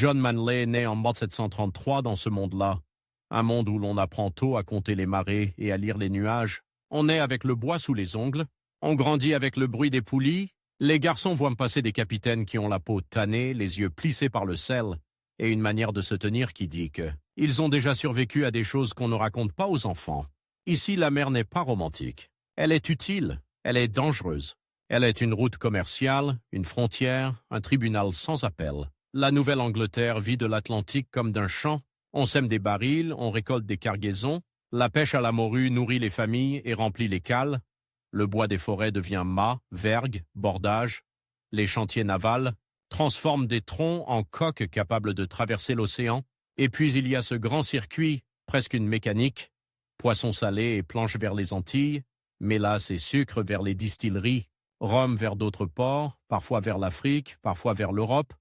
John Manley est né en 1733 dans ce monde-là, un monde où l'on apprend tôt à compter les marées et à lire les nuages. On naît avec le bois sous les ongles, on grandit avec le bruit des poulies. Les garçons voient passer des capitaines qui ont la peau tannée, les yeux plissés par le sel, et une manière de se tenir qui dit que ils ont déjà survécu à des choses qu'on ne raconte pas aux enfants. Ici, la mer n'est pas romantique. Elle est utile, elle est dangereuse. Elle est une route commerciale, une frontière, un tribunal sans appel. La Nouvelle-Angleterre vit de l'Atlantique comme d'un champ. On sème des barils, on récolte des cargaisons. La pêche à la morue nourrit les familles et remplit les cales. Le bois des forêts devient mât, vergue, bordage. Les chantiers navals transforment des troncs en coques capables de traverser l'océan. Et puis il y a ce grand circuit, presque une mécanique. Poissons salés et planches vers les Antilles, mélasse et sucre vers les distilleries, rhum vers d'autres ports, parfois vers l'Afrique, parfois vers l'Europe.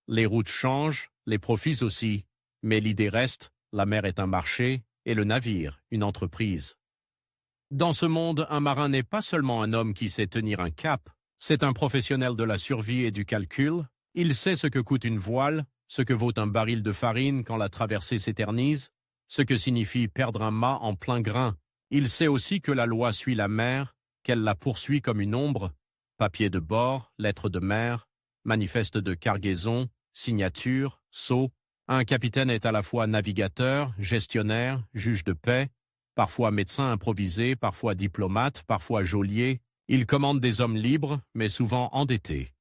Les routes changent, les profits aussi. Mais l'idée reste, la mer est un marché et le navire, une entreprise. Dans ce monde, un marin n'est pas seulement un homme qui sait tenir un cap, c'est un professionnel de la survie et du calcul. Il sait ce que coûte une voile, ce que vaut un baril de farine quand la traversée s'éternise, ce que signifie perdre un mât en plein grain. Il sait aussi que la loi suit la mer, qu'elle la poursuit comme une ombre. Papier de bord, lettres de mer, manifeste de cargaison, signature, sceau. Un capitaine est à la fois navigateur, gestionnaire, juge de paix, parfois médecin improvisé, parfois diplomate, parfois geôlier. Il commande des hommes libres, mais souvent endettés.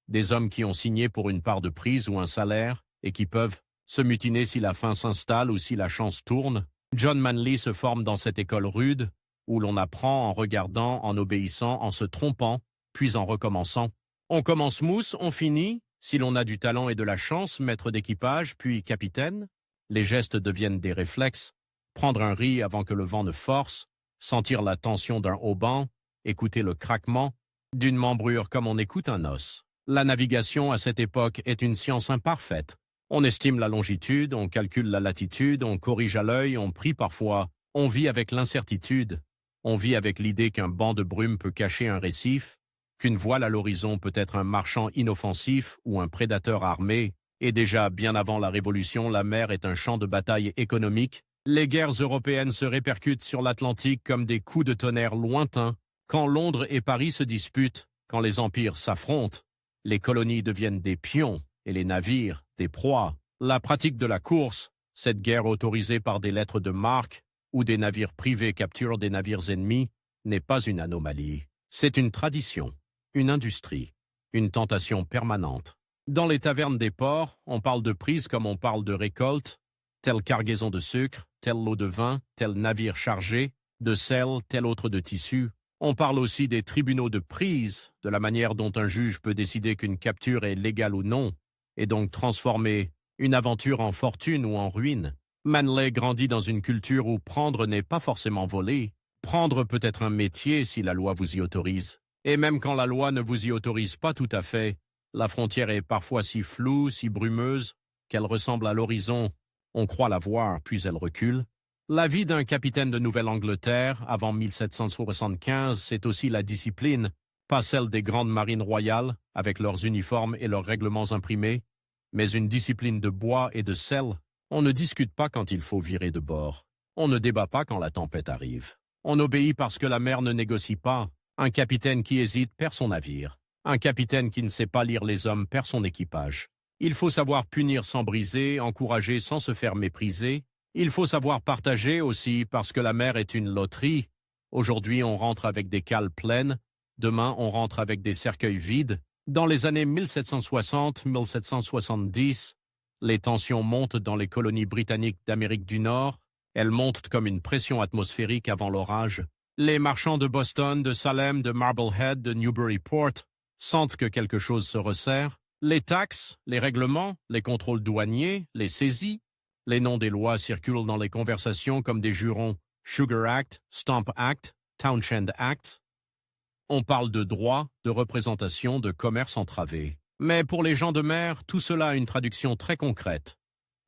Des hommes qui ont signé pour une part de prise ou un salaire, et qui peuvent se mutiner si la faim s'installe ou si la chance tourne. John Manley se forme dans cette école rude, où l'on apprend en regardant, en obéissant, en se trompant, puis en recommençant. On commence mousse, on finit, si l'on a du talent et de la chance, maître d'équipage, puis capitaine. Les gestes deviennent des réflexes. Prendre un riz avant que le vent ne force, sentir la tension d'un haubans, écouter le craquement d'une membrure comme on écoute un os. La navigation à cette époque est une science imparfaite. On estime la longitude, on calcule la latitude, on corrige à l'œil, on prie parfois. On vit avec l'incertitude. On vit avec l'idée qu'un banc de brume peut cacher un récif, qu'une voile à l'horizon peut être un marchand inoffensif ou un prédateur armé. Et déjà, bien avant la Révolution, la mer est un champ de bataille économique. Les guerres européennes se répercutent sur l'Atlantique comme des coups de tonnerre lointains. Quand Londres et Paris se disputent, quand les empires s'affrontent, les colonies deviennent des pions et les navires des proies. La pratique de la course, cette guerre autorisée par des lettres de marque où des navires privés capturent des navires ennemis, n'est pas une anomalie. C'est une tradition, une industrie, une tentation permanente. Dans les tavernes des ports, on parle de prise comme on parle de récolte, telle cargaison de sucre, tel lot de vin, tel navire chargé, de sel, tel autre de tissu. On parle aussi des tribunaux de prise, de la manière dont un juge peut décider qu'une capture est légale ou non, et donc transformer une aventure en fortune ou en ruine. Manley grandit dans une culture où prendre n'est pas forcément voler. Prendre peut être un métier si la loi vous y autorise. Et même quand la loi ne vous y autorise pas tout à fait, la frontière est parfois si floue, si brumeuse, qu'elle ressemble à l'horizon. On croit la voir, puis elle recule. La vie d'un capitaine de Nouvelle-Angleterre, avant 1775, c'est aussi la discipline, pas celle des grandes marines royales, avec leurs uniformes et leurs règlements imprimés, mais une discipline de bois et de sel. On ne discute pas quand il faut virer de bord. On ne débat pas quand la tempête arrive. On obéit parce que la mer ne négocie pas. Un capitaine qui hésite perd son navire. Un capitaine qui ne sait pas lire les hommes perd son équipage. Il faut savoir punir sans briser, encourager sans se faire mépriser. Il faut savoir partager aussi parce que la mer est une loterie. Aujourd'hui, on rentre avec des cales pleines. Demain, on rentre avec des cercueils vides. Dans les années 1760-1770, les tensions montent dans les colonies britanniques d'Amérique du Nord. Elles montent comme une pression atmosphérique avant l'orage. Les marchands de Boston, de Salem, de Marblehead, de Newburyport sentent que quelque chose se resserre. Les taxes, les règlements, les contrôles douaniers, les saisies, les noms des lois circulent dans les conversations comme des jurons. Sugar Act, Stamp Act, Townshend Act. On parle de droit, de représentation, de commerce entravé. Mais pour les gens de mer, tout cela a une traduction très concrète.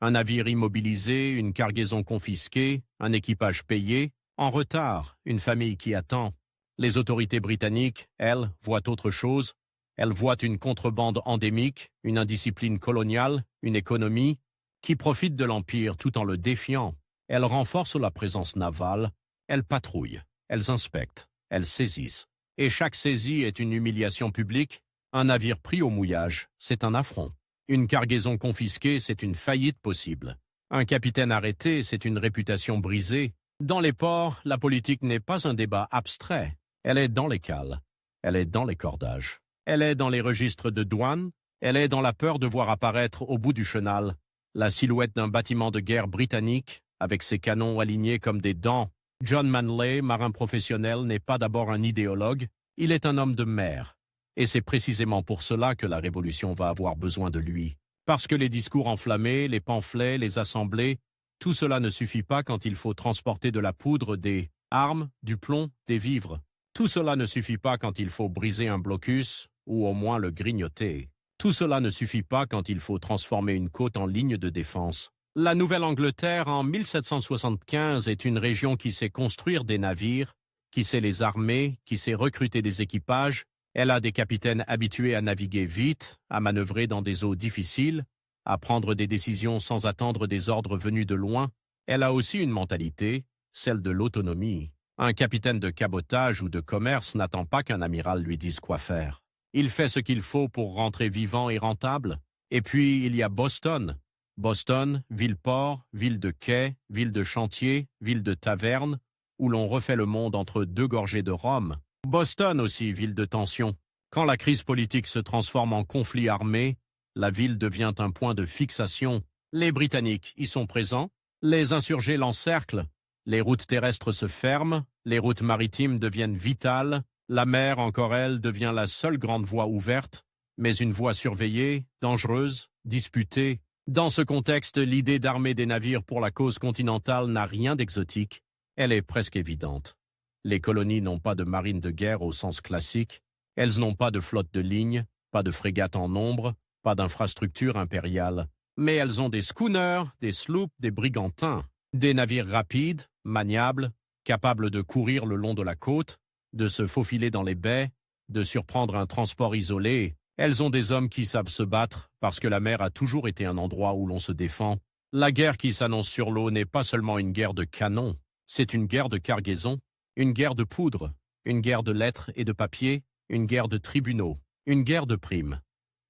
Un navire immobilisé, une cargaison confisquée, un équipage payé, en retard, une famille qui attend. Les autorités britanniques, elles, voient autre chose. Elle voit une contrebande endémique, une indiscipline coloniale, une économie qui profite de l'Empire tout en le défiant. Elles renforcent la présence navale, elles patrouillent, elles inspectent, elles saisissent. Et chaque saisie est une humiliation publique. Un navire pris au mouillage, c'est un affront. Une cargaison confisquée, c'est une faillite possible. Un capitaine arrêté, c'est une réputation brisée. Dans les ports, la politique n'est pas un débat abstrait. Elle est dans les cales, elle est dans les cordages, elle est dans les registres de douane, elle est dans la peur de voir apparaître au bout du chenal la silhouette d'un bâtiment de guerre britannique avec ses canons alignés comme des dents. John Manley, marin professionnel, n'est pas d'abord un idéologue, il est un homme de mer. Et c'est précisément pour cela que la Révolution va avoir besoin de lui. Parce que les discours enflammés, les pamphlets, les assemblées, tout cela ne suffit pas quand il faut transporter de la poudre, des armes, du plomb, des vivres. Tout cela ne suffit pas quand il faut briser un blocus, ou au moins le grignoter. Tout cela ne suffit pas quand il faut transformer une côte en ligne de défense. La Nouvelle-Angleterre, en 1775, est une région qui sait construire des navires, qui sait les armer, qui sait recruter des équipages. Elle a des capitaines habitués à naviguer vite, à manœuvrer dans des eaux difficiles, à prendre des décisions sans attendre des ordres venus de loin. Elle a aussi une mentalité, celle de l'autonomie. Un capitaine de cabotage ou de commerce n'attend pas qu'un amiral lui dise quoi faire. Il fait ce qu'il faut pour rentrer vivant et rentable. Et puis, il y a Boston. Boston, ville-port, ville de quai, ville de chantier, ville de taverne, où l'on refait le monde entre deux gorgées de rhum. Boston aussi, ville de tension. Quand la crise politique se transforme en conflit armé, la ville devient un point de fixation. Les Britanniques y sont présents, les insurgés l'encerclent, les routes terrestres se ferment, les routes maritimes deviennent vitales, la mer, encore elle, devient la seule grande voie ouverte, mais une voie surveillée, dangereuse, disputée. Dans ce contexte, l'idée d'armer des navires pour la cause continentale n'a rien d'exotique, elle est presque évidente. Les colonies n'ont pas de marine de guerre au sens classique, elles n'ont pas de flotte de ligne, pas de frégates en nombre, pas d'infrastructure impériale, mais elles ont des schooners, des sloops, des brigantins, des navires rapides, maniables, capables de courir le long de la côte, de se faufiler dans les baies, de surprendre un transport isolé. Elles ont des hommes qui savent se battre parce que la mer a toujours été un endroit où l'on se défend. La guerre qui s'annonce sur l'eau n'est pas seulement une guerre de canons, c'est une guerre de cargaison, une guerre de poudre, une guerre de lettres et de papier, une guerre de tribunaux, une guerre de primes.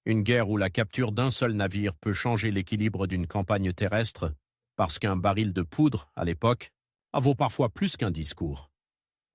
Une guerre où la capture d'un seul navire peut changer l'équilibre d'une campagne terrestre, parce qu'un baril de poudre, à l'époque, vaut parfois plus qu'un discours.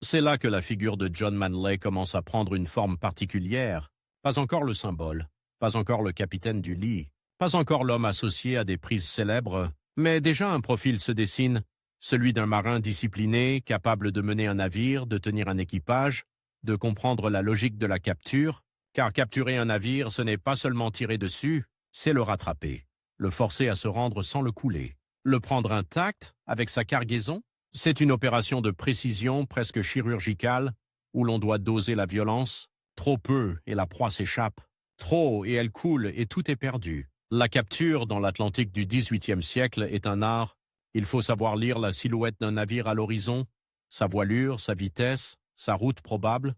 C'est là que la figure de John Manley commence à prendre une forme particulière, pas encore le symbole, pas encore le capitaine du lit, pas encore l'homme associé à des prises célèbres, mais déjà un profil se dessine, celui d'un marin discipliné, capable de mener un navire, de tenir un équipage, de comprendre la logique de la capture, car capturer un navire, ce n'est pas seulement tirer dessus, c'est le rattraper, le forcer à se rendre sans le couler. Le prendre intact, avec sa cargaison, c'est une opération de précision presque chirurgicale, où l'on doit doser la violence, trop peu et la proie s'échappe, trop et elle coule et tout est perdu. La capture dans l'Atlantique du XVIIIe siècle est un art. Il faut savoir lire la silhouette d'un navire à l'horizon, sa voilure, sa vitesse, sa route probable.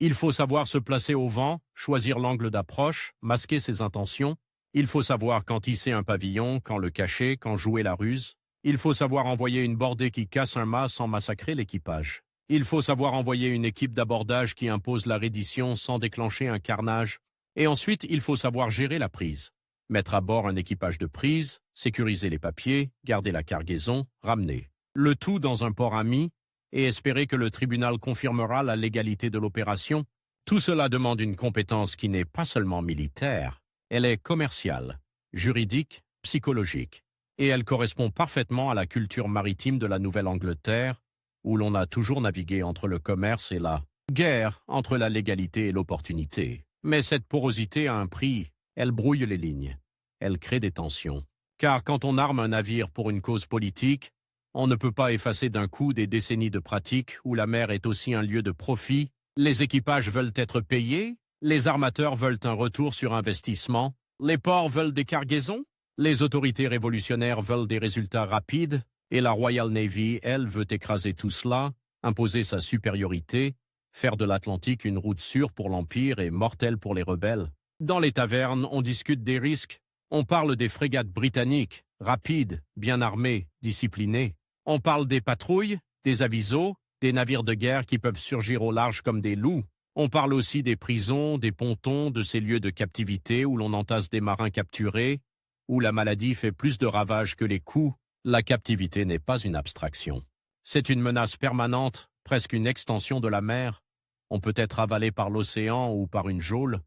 Il faut savoir se placer au vent, choisir l'angle d'approche, masquer ses intentions. Il faut savoir quand hisser un pavillon, quand le cacher, quand jouer la ruse. Il faut savoir envoyer une bordée qui casse un mât sans massacrer l'équipage. Il faut savoir envoyer une équipe d'abordage qui impose la reddition sans déclencher un carnage. Et ensuite, il faut savoir gérer la prise. Mettre à bord un équipage de prise, sécuriser les papiers, garder la cargaison, ramener. Le tout dans un port ami et espérer que le tribunal confirmera la légalité de l'opération. Tout cela demande une compétence qui n'est pas seulement militaire, elle est commerciale, juridique, psychologique. Et elle correspond parfaitement à la culture maritime de la Nouvelle-Angleterre, où l'on a toujours navigué entre le commerce et la guerre, entre la légalité et l'opportunité. Mais cette porosité a un prix, elle brouille les lignes, elle crée des tensions. Car quand on arme un navire pour une cause politique, on ne peut pas effacer d'un coup des décennies de pratique où la mer est aussi un lieu de profit, les équipages veulent être payés, les armateurs veulent un retour sur investissement, les ports veulent des cargaisons, les autorités révolutionnaires veulent des résultats rapides, et la Royal Navy, elle, veut écraser tout cela, imposer sa supériorité, faire de l'Atlantique une route sûre pour l'Empire et mortelle pour les rebelles. Dans les tavernes, on discute des risques. On parle des frégates britanniques, rapides, bien armées, disciplinées. On parle des patrouilles, des avisos, des navires de guerre qui peuvent surgir au large comme des loups. On parle aussi des prisons, des pontons, de ces lieux de captivité où l'on entasse des marins capturés, où la maladie fait plus de ravages que les coups. La captivité n'est pas une abstraction. C'est une menace permanente, presque une extension de la mer. On peut être avalé par l'océan ou par une geôle.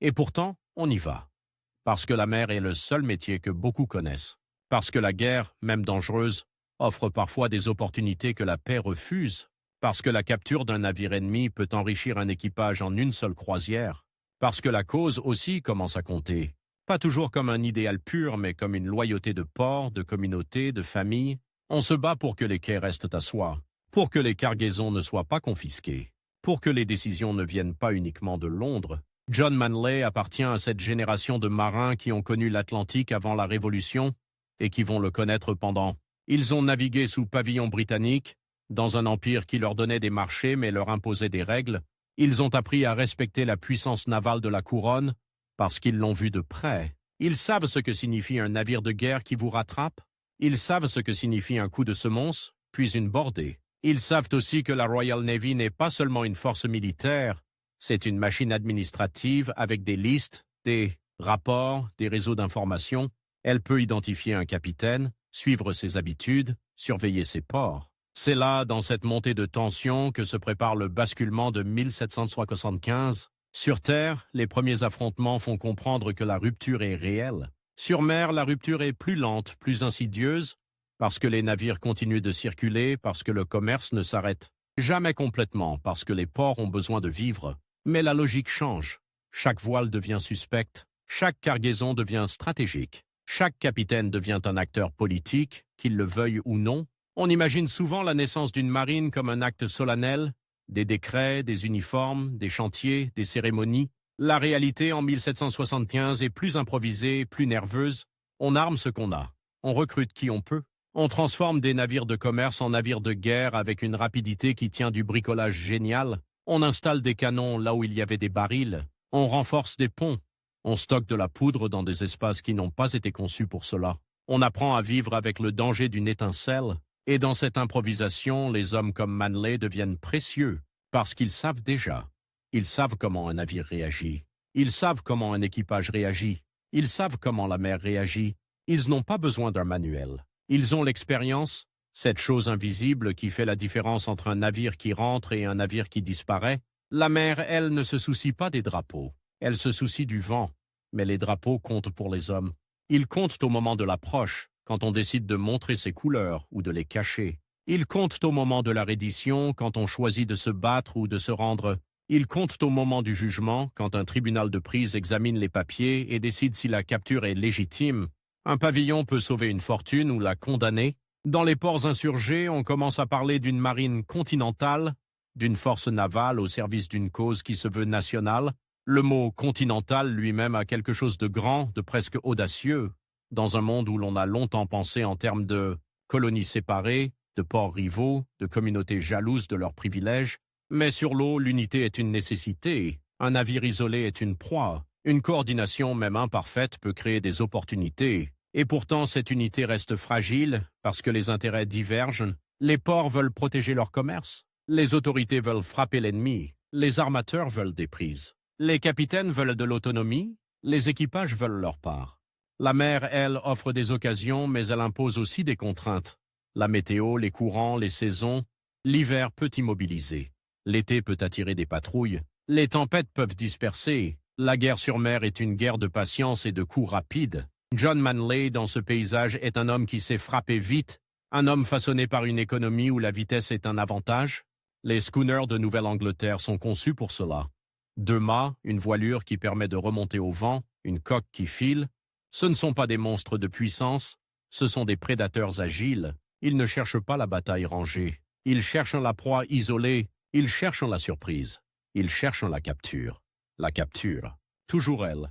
Et pourtant, on y va. Parce que la mer est le seul métier que beaucoup connaissent. Parce que la guerre, même dangereuse, offre parfois des opportunités que la paix refuse. Parce que la capture d'un navire ennemi peut enrichir un équipage en une seule croisière. Parce que la cause aussi commence à compter. Pas toujours comme un idéal pur, mais comme une loyauté de port, de communauté, de famille. On se bat pour que les quais restent à soi, pour que les cargaisons ne soient pas confisquées, pour que les décisions ne viennent pas uniquement de Londres. John Manley appartient à cette génération de marins qui ont connu l'Atlantique avant la Révolution et qui vont le connaître pendant. Ils ont navigué sous pavillon britannique, dans un empire qui leur donnait des marchés mais leur imposait des règles. Ils ont appris à respecter la puissance navale de la couronne parce qu'ils l'ont vue de près. Ils savent ce que signifie un navire de guerre qui vous rattrape. Ils savent ce que signifie un coup de semonce, puis une bordée. Ils savent aussi que la Royal Navy n'est pas seulement une force militaire, c'est une machine administrative avec des listes, des rapports, des réseaux d'information. Elle peut identifier un capitaine, suivre ses habitudes, surveiller ses ports. C'est là, dans cette montée de tension, que se prépare le basculement de 1775. Sur Terre, les premiers affrontements font comprendre que la rupture est réelle. Sur mer, la rupture est plus lente, plus insidieuse, parce que les navires continuent de circuler, parce que le commerce ne s'arrête jamais complètement, parce que les ports ont besoin de vivre. Mais la logique change. Chaque voile devient suspecte, chaque cargaison devient stratégique, chaque capitaine devient un acteur politique, qu'il le veuille ou non. On imagine souvent la naissance d'une marine comme un acte solennel, des décrets, des uniformes, des chantiers, des cérémonies. La réalité en 1775 est plus improvisée, plus nerveuse. On arme ce qu'on a. On recrute qui on peut. On transforme des navires de commerce en navires de guerre avec une rapidité qui tient du bricolage génial. On installe des canons là où il y avait des barils. On renforce des ponts. On stocke de la poudre dans des espaces qui n'ont pas été conçus pour cela. On apprend à vivre avec le danger d'une étincelle. Et dans cette improvisation, les hommes comme Manley deviennent précieux parce qu'ils savent déjà. Ils savent comment un navire réagit. Ils savent comment un équipage réagit. Ils savent comment la mer réagit. Ils n'ont pas besoin d'un manuel. Ils ont l'expérience, cette chose invisible qui fait la différence entre un navire qui rentre et un navire qui disparaît. La mer, elle, ne se soucie pas des drapeaux. Elle se soucie du vent. Mais les drapeaux comptent pour les hommes. Ils comptent au moment de l'approche, quand on décide de montrer ses couleurs ou de les cacher. Ils comptent au moment de la reddition, quand on choisit de se battre ou de se rendre. Ils comptent au moment du jugement, quand un tribunal de prise examine les papiers et décide si la capture est légitime. Un pavillon peut sauver une fortune ou la condamner. Dans les ports insurgés, on commence à parler d'une marine continentale, d'une force navale au service d'une cause qui se veut nationale. Le mot continental lui-même a quelque chose de grand, de presque audacieux. Dans un monde où l'on a longtemps pensé en termes de colonies séparées, de ports rivaux, de communautés jalouses de leurs privilèges. Mais sur l'eau, l'unité est une nécessité. Un navire isolé est une proie. Une coordination, même imparfaite, peut créer des opportunités. Et pourtant, cette unité reste fragile parce que les intérêts divergent. Les ports veulent protéger leur commerce. Les autorités veulent frapper l'ennemi. Les armateurs veulent des prises. Les capitaines veulent de l'autonomie. Les équipages veulent leur part. La mer, elle, offre des occasions, mais elle impose aussi des contraintes. La météo, les courants, les saisons. L'hiver peut immobiliser. L'été peut attirer des patrouilles. Les tempêtes peuvent disperser. La guerre sur mer est une guerre de patience et de coups rapides. John Manley, dans ce paysage, est un homme qui sait frapper vite, un homme façonné par une économie où la vitesse est un avantage. Les schooners de Nouvelle-Angleterre sont conçus pour cela. 2 mâts, une voilure qui permet de remonter au vent, une coque qui file. Ce ne sont pas des monstres de puissance, ce sont des prédateurs agiles. Ils ne cherchent pas la bataille rangée. Ils cherchent la proie isolée. Ils cherchent la surprise. Ils cherchent la capture. La capture. Toujours elle.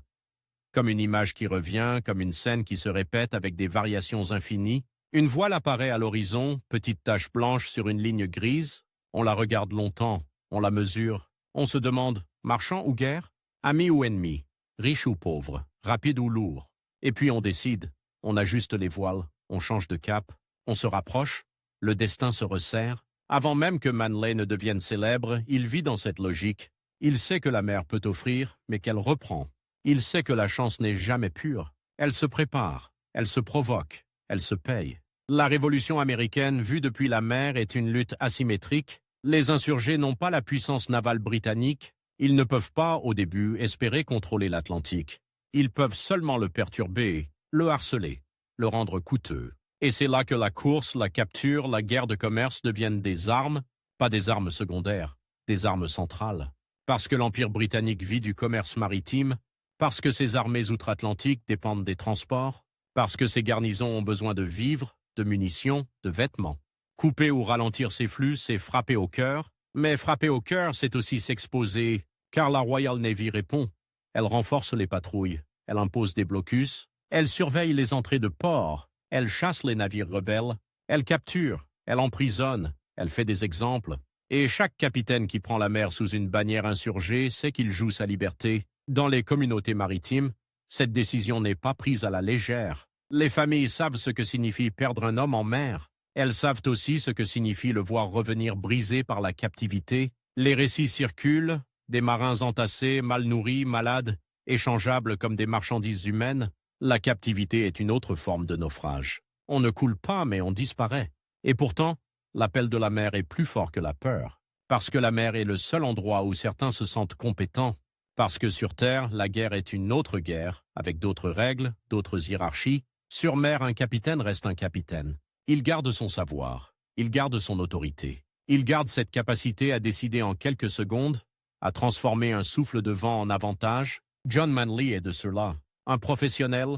Comme une image qui revient, comme une scène qui se répète avec des variations infinies. Une voile apparaît à l'horizon, petite tache blanche sur une ligne grise. On la regarde longtemps. On la mesure. On se demande, marchand ou guerre? Ami ou ennemi? Riche ou pauvre? Rapide ou lourd? Et puis on décide. On ajuste les voiles. On change de cap. On se rapproche. Le destin se resserre. Avant même que Manley ne devienne célèbre, il vit dans cette logique. Il sait que la mer peut offrir, mais qu'elle reprend. Il sait que la chance n'est jamais pure. Elle se prépare. Elle se provoque. Elle se paye. La révolution américaine, vue depuis la mer, est une lutte asymétrique. Les insurgés n'ont pas la puissance navale britannique. Ils ne peuvent pas, au début, espérer contrôler l'Atlantique. Ils peuvent seulement le perturber, le harceler, le rendre coûteux. Et c'est là que la course, la capture, la guerre de commerce deviennent des armes, pas des armes secondaires, des armes centrales. Parce que l'Empire britannique vit du commerce maritime, parce que ses armées outre-Atlantique dépendent des transports, parce que ses garnisons ont besoin de vivres, de munitions, de vêtements. Couper ou ralentir ces flux, c'est frapper au cœur, mais frapper au cœur, c'est aussi s'exposer, car la Royal Navy répond. Elle renforce les patrouilles, elle impose des blocus, elle surveille les entrées de ports, elle chasse les navires rebelles, elle capture, elle emprisonne, elle fait des exemples. Et chaque capitaine qui prend la mer sous une bannière insurgée sait qu'il joue sa liberté. Dans les communautés maritimes, cette décision n'est pas prise à la légère. Les familles savent ce que signifie perdre un homme en mer. Elles savent aussi ce que signifie le voir revenir brisé par la captivité. Les récits circulent, des marins entassés, mal nourris, malades, échangeables comme des marchandises humaines. La captivité est une autre forme de naufrage. On ne coule pas, mais on disparaît. Et pourtant, l'appel de la mer est plus fort que la peur. Parce que la mer est le seul endroit où certains se sentent compétents. Parce que sur Terre, la guerre est une autre guerre, avec d'autres règles, d'autres hiérarchies. Sur mer, un capitaine reste un capitaine. Il garde son savoir, il garde son autorité. Il garde cette capacité à décider en quelques secondes, à transformer un souffle de vent en avantage. John Manley est de cela. Un professionnel,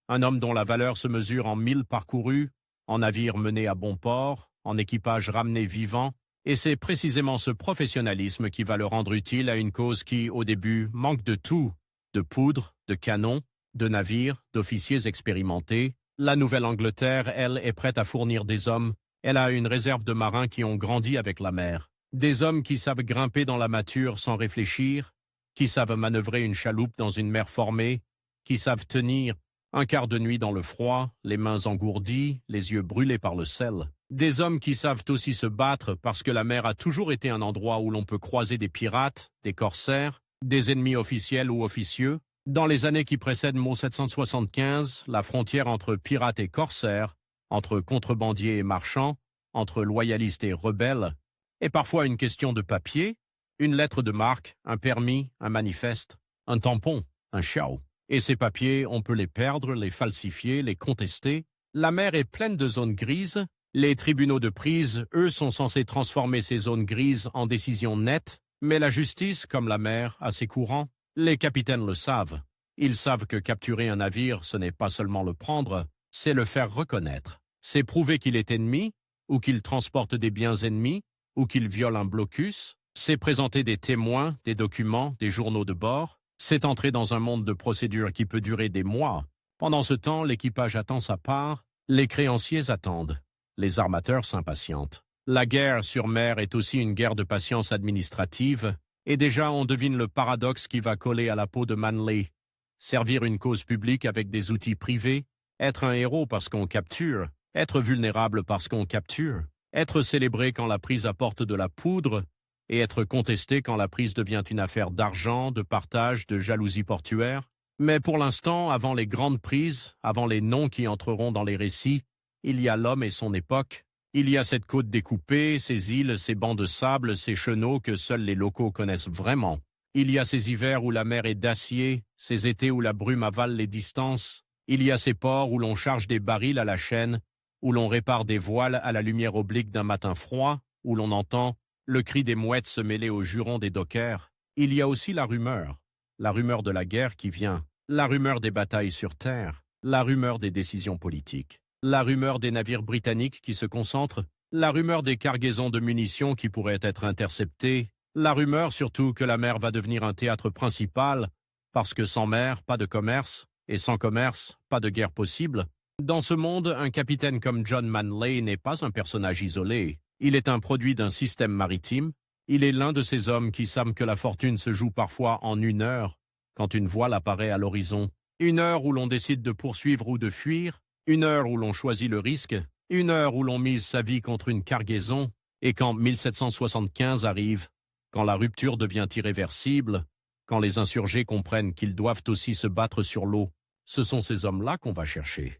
un homme dont la valeur se mesure en milles parcourus, en navires menés à bon port, en équipage ramené vivant, et c'est précisément ce professionnalisme qui va le rendre utile à une cause qui, au début, manque de tout, de poudre, de canons, de navires, d'officiers expérimentés. La Nouvelle-Angleterre, elle, est prête à fournir des hommes. Elle a une réserve de marins qui ont grandi avec la mer. Des hommes qui savent grimper dans la mâture sans réfléchir, qui savent manœuvrer une chaloupe dans une mer formée, qui savent tenir un quart de nuit dans le froid, les mains engourdies, les yeux brûlés par le sel. Des hommes qui savent aussi se battre parce que la mer a toujours été un endroit où l'on peut croiser des pirates, des corsaires, des ennemis officiels ou officieux. Dans les années qui précèdent 1775, la frontière entre pirates et corsaires, entre contrebandiers et marchands, entre loyalistes et rebelles, est parfois une question de papier, une lettre de marque, un permis, un manifeste, un tampon, un chao. Et ces papiers, on peut les perdre, les falsifier, les contester. La mer est pleine de zones grises. Les tribunaux de prise, eux, sont censés transformer ces zones grises en décisions nettes, mais la justice, comme la mer, a ses courants. Les capitaines le savent. Ils savent que capturer un navire, ce n'est pas seulement le prendre, c'est le faire reconnaître. C'est prouver qu'il est ennemi, ou qu'il transporte des biens ennemis, ou qu'il viole un blocus. C'est présenter des témoins, des documents, des journaux de bord. C'est entrer dans un monde de procédures qui peut durer des mois. Pendant ce temps, l'équipage attend sa part, les créanciers attendent, les armateurs s'impatientent. La guerre sur mer est aussi une guerre de patience administrative, et déjà on devine le paradoxe qui va coller à la peau de Manley. Servir une cause publique avec des outils privés, être un héros parce qu'on capture, être vulnérable parce qu'on capture, être célébré quand la prise apporte de la poudre, et être contesté quand la prise devient une affaire d'argent, de partage, de jalousie portuaire. Mais pour l'instant, avant les grandes prises, avant les noms qui entreront dans les récits, il y a l'homme et son époque. Il y a cette côte découpée, ces îles, ces bancs de sable, ces chenaux que seuls les locaux connaissent vraiment. Il y a ces hivers où la mer est d'acier, ces étés où la brume avale les distances. Il y a ces ports où l'on charge des barils à la chaîne, où l'on répare des voiles à la lumière oblique d'un matin froid, où l'on entend le cri des mouettes se mêler aux jurons des dockers. Il y a aussi la rumeur de la guerre qui vient, la rumeur des batailles sur terre, la rumeur des décisions politiques, la rumeur des navires britanniques qui se concentrent, la rumeur des cargaisons de munitions qui pourraient être interceptées, la rumeur surtout que la mer va devenir un théâtre principal, parce que sans mer, pas de commerce, et sans commerce, pas de guerre possible. Dans ce monde, un capitaine comme John Manley n'est pas un personnage isolé. Il est un produit d'un système maritime, Il est l'un de ces hommes qui savent que la fortune se joue parfois en 1 heure, quand une voile apparaît à l'horizon. 1 heure où l'on décide de poursuivre ou de fuir, 1 heure où l'on choisit le risque, 1 heure où l'on mise sa vie contre une cargaison, et quand 1775 arrive, quand la rupture devient irréversible, quand les insurgés comprennent qu'ils doivent aussi se battre sur l'eau, ce sont ces hommes-là qu'on va chercher.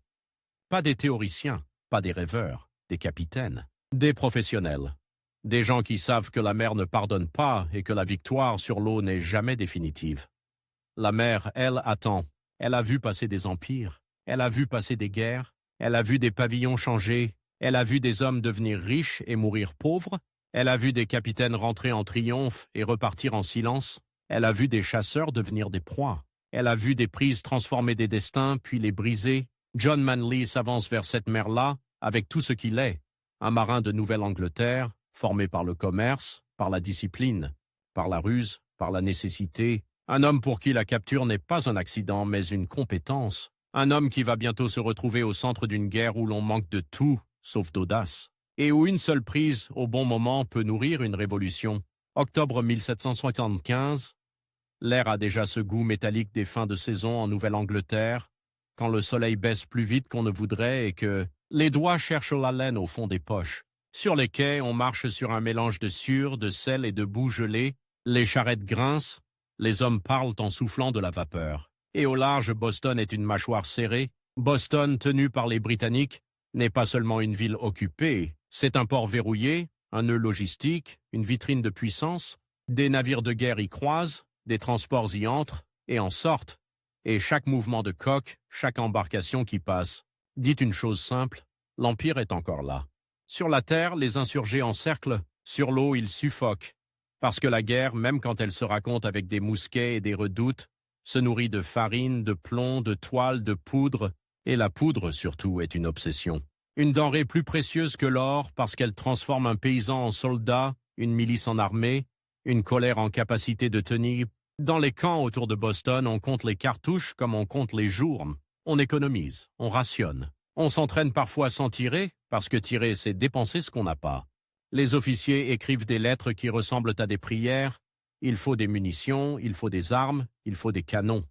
Pas des théoriciens, pas des rêveurs, des capitaines, des professionnels. Des gens qui savent que la mer ne pardonne pas et que la victoire sur l'eau n'est jamais définitive. La mer, elle, attend. Elle a vu passer des empires, elle a vu passer des guerres, elle a vu des pavillons changer, elle a vu des hommes devenir riches et mourir pauvres, elle a vu des capitaines rentrer en triomphe et repartir en silence, elle a vu des chasseurs devenir des proies, elle a vu des prises transformer des destins puis les briser. John Manley s'avance vers cette mer-là avec tout ce qu'il est, un marin de Nouvelle-Angleterre, formé par le commerce, par la discipline, par la ruse, par la nécessité, un homme pour qui la capture n'est pas un accident mais une compétence, un homme qui va bientôt se retrouver au centre d'une guerre où l'on manque de tout, sauf d'audace, et où une seule prise au bon moment peut nourrir une révolution. Octobre 1775, l'air a déjà ce goût métallique des fins de saison en Nouvelle-Angleterre, quand le soleil baisse plus vite qu'on ne voudrait et que les doigts cherchent la laine au fond des poches. Sur les quais, on marche sur un mélange de sueur, de sel et de boue gelée, les charrettes grincent, les hommes parlent en soufflant de la vapeur. Et au large, Boston est une mâchoire serrée. Boston, tenu par les Britanniques, n'est pas seulement une ville occupée, c'est un port verrouillé, un nœud logistique, une vitrine de puissance. Des navires de guerre y croisent, des transports y entrent et en sortent. Et chaque mouvement de coque, chaque embarcation qui passe, dit une chose simple, l'Empire est encore là. Sur la terre, les insurgés encerclent, sur l'eau, ils suffoquent. Parce que la guerre, même quand elle se raconte avec des mousquets et des redoutes, se nourrit de farine, de plomb, de toile, de poudre, et la poudre surtout est une obsession. Une denrée plus précieuse que l'or parce qu'elle transforme un paysan en soldat, une milice en armée, une colère en capacité de tenir. Dans les camps autour de Boston, on compte les cartouches comme on compte les jours. On économise, on rationne. On s'entraîne parfois sans tirer, parce que tirer c'est dépenser ce qu'on n'a pas. Les officiers écrivent des lettres qui ressemblent à des prières. Il faut des munitions, il faut des armes, il faut des canons.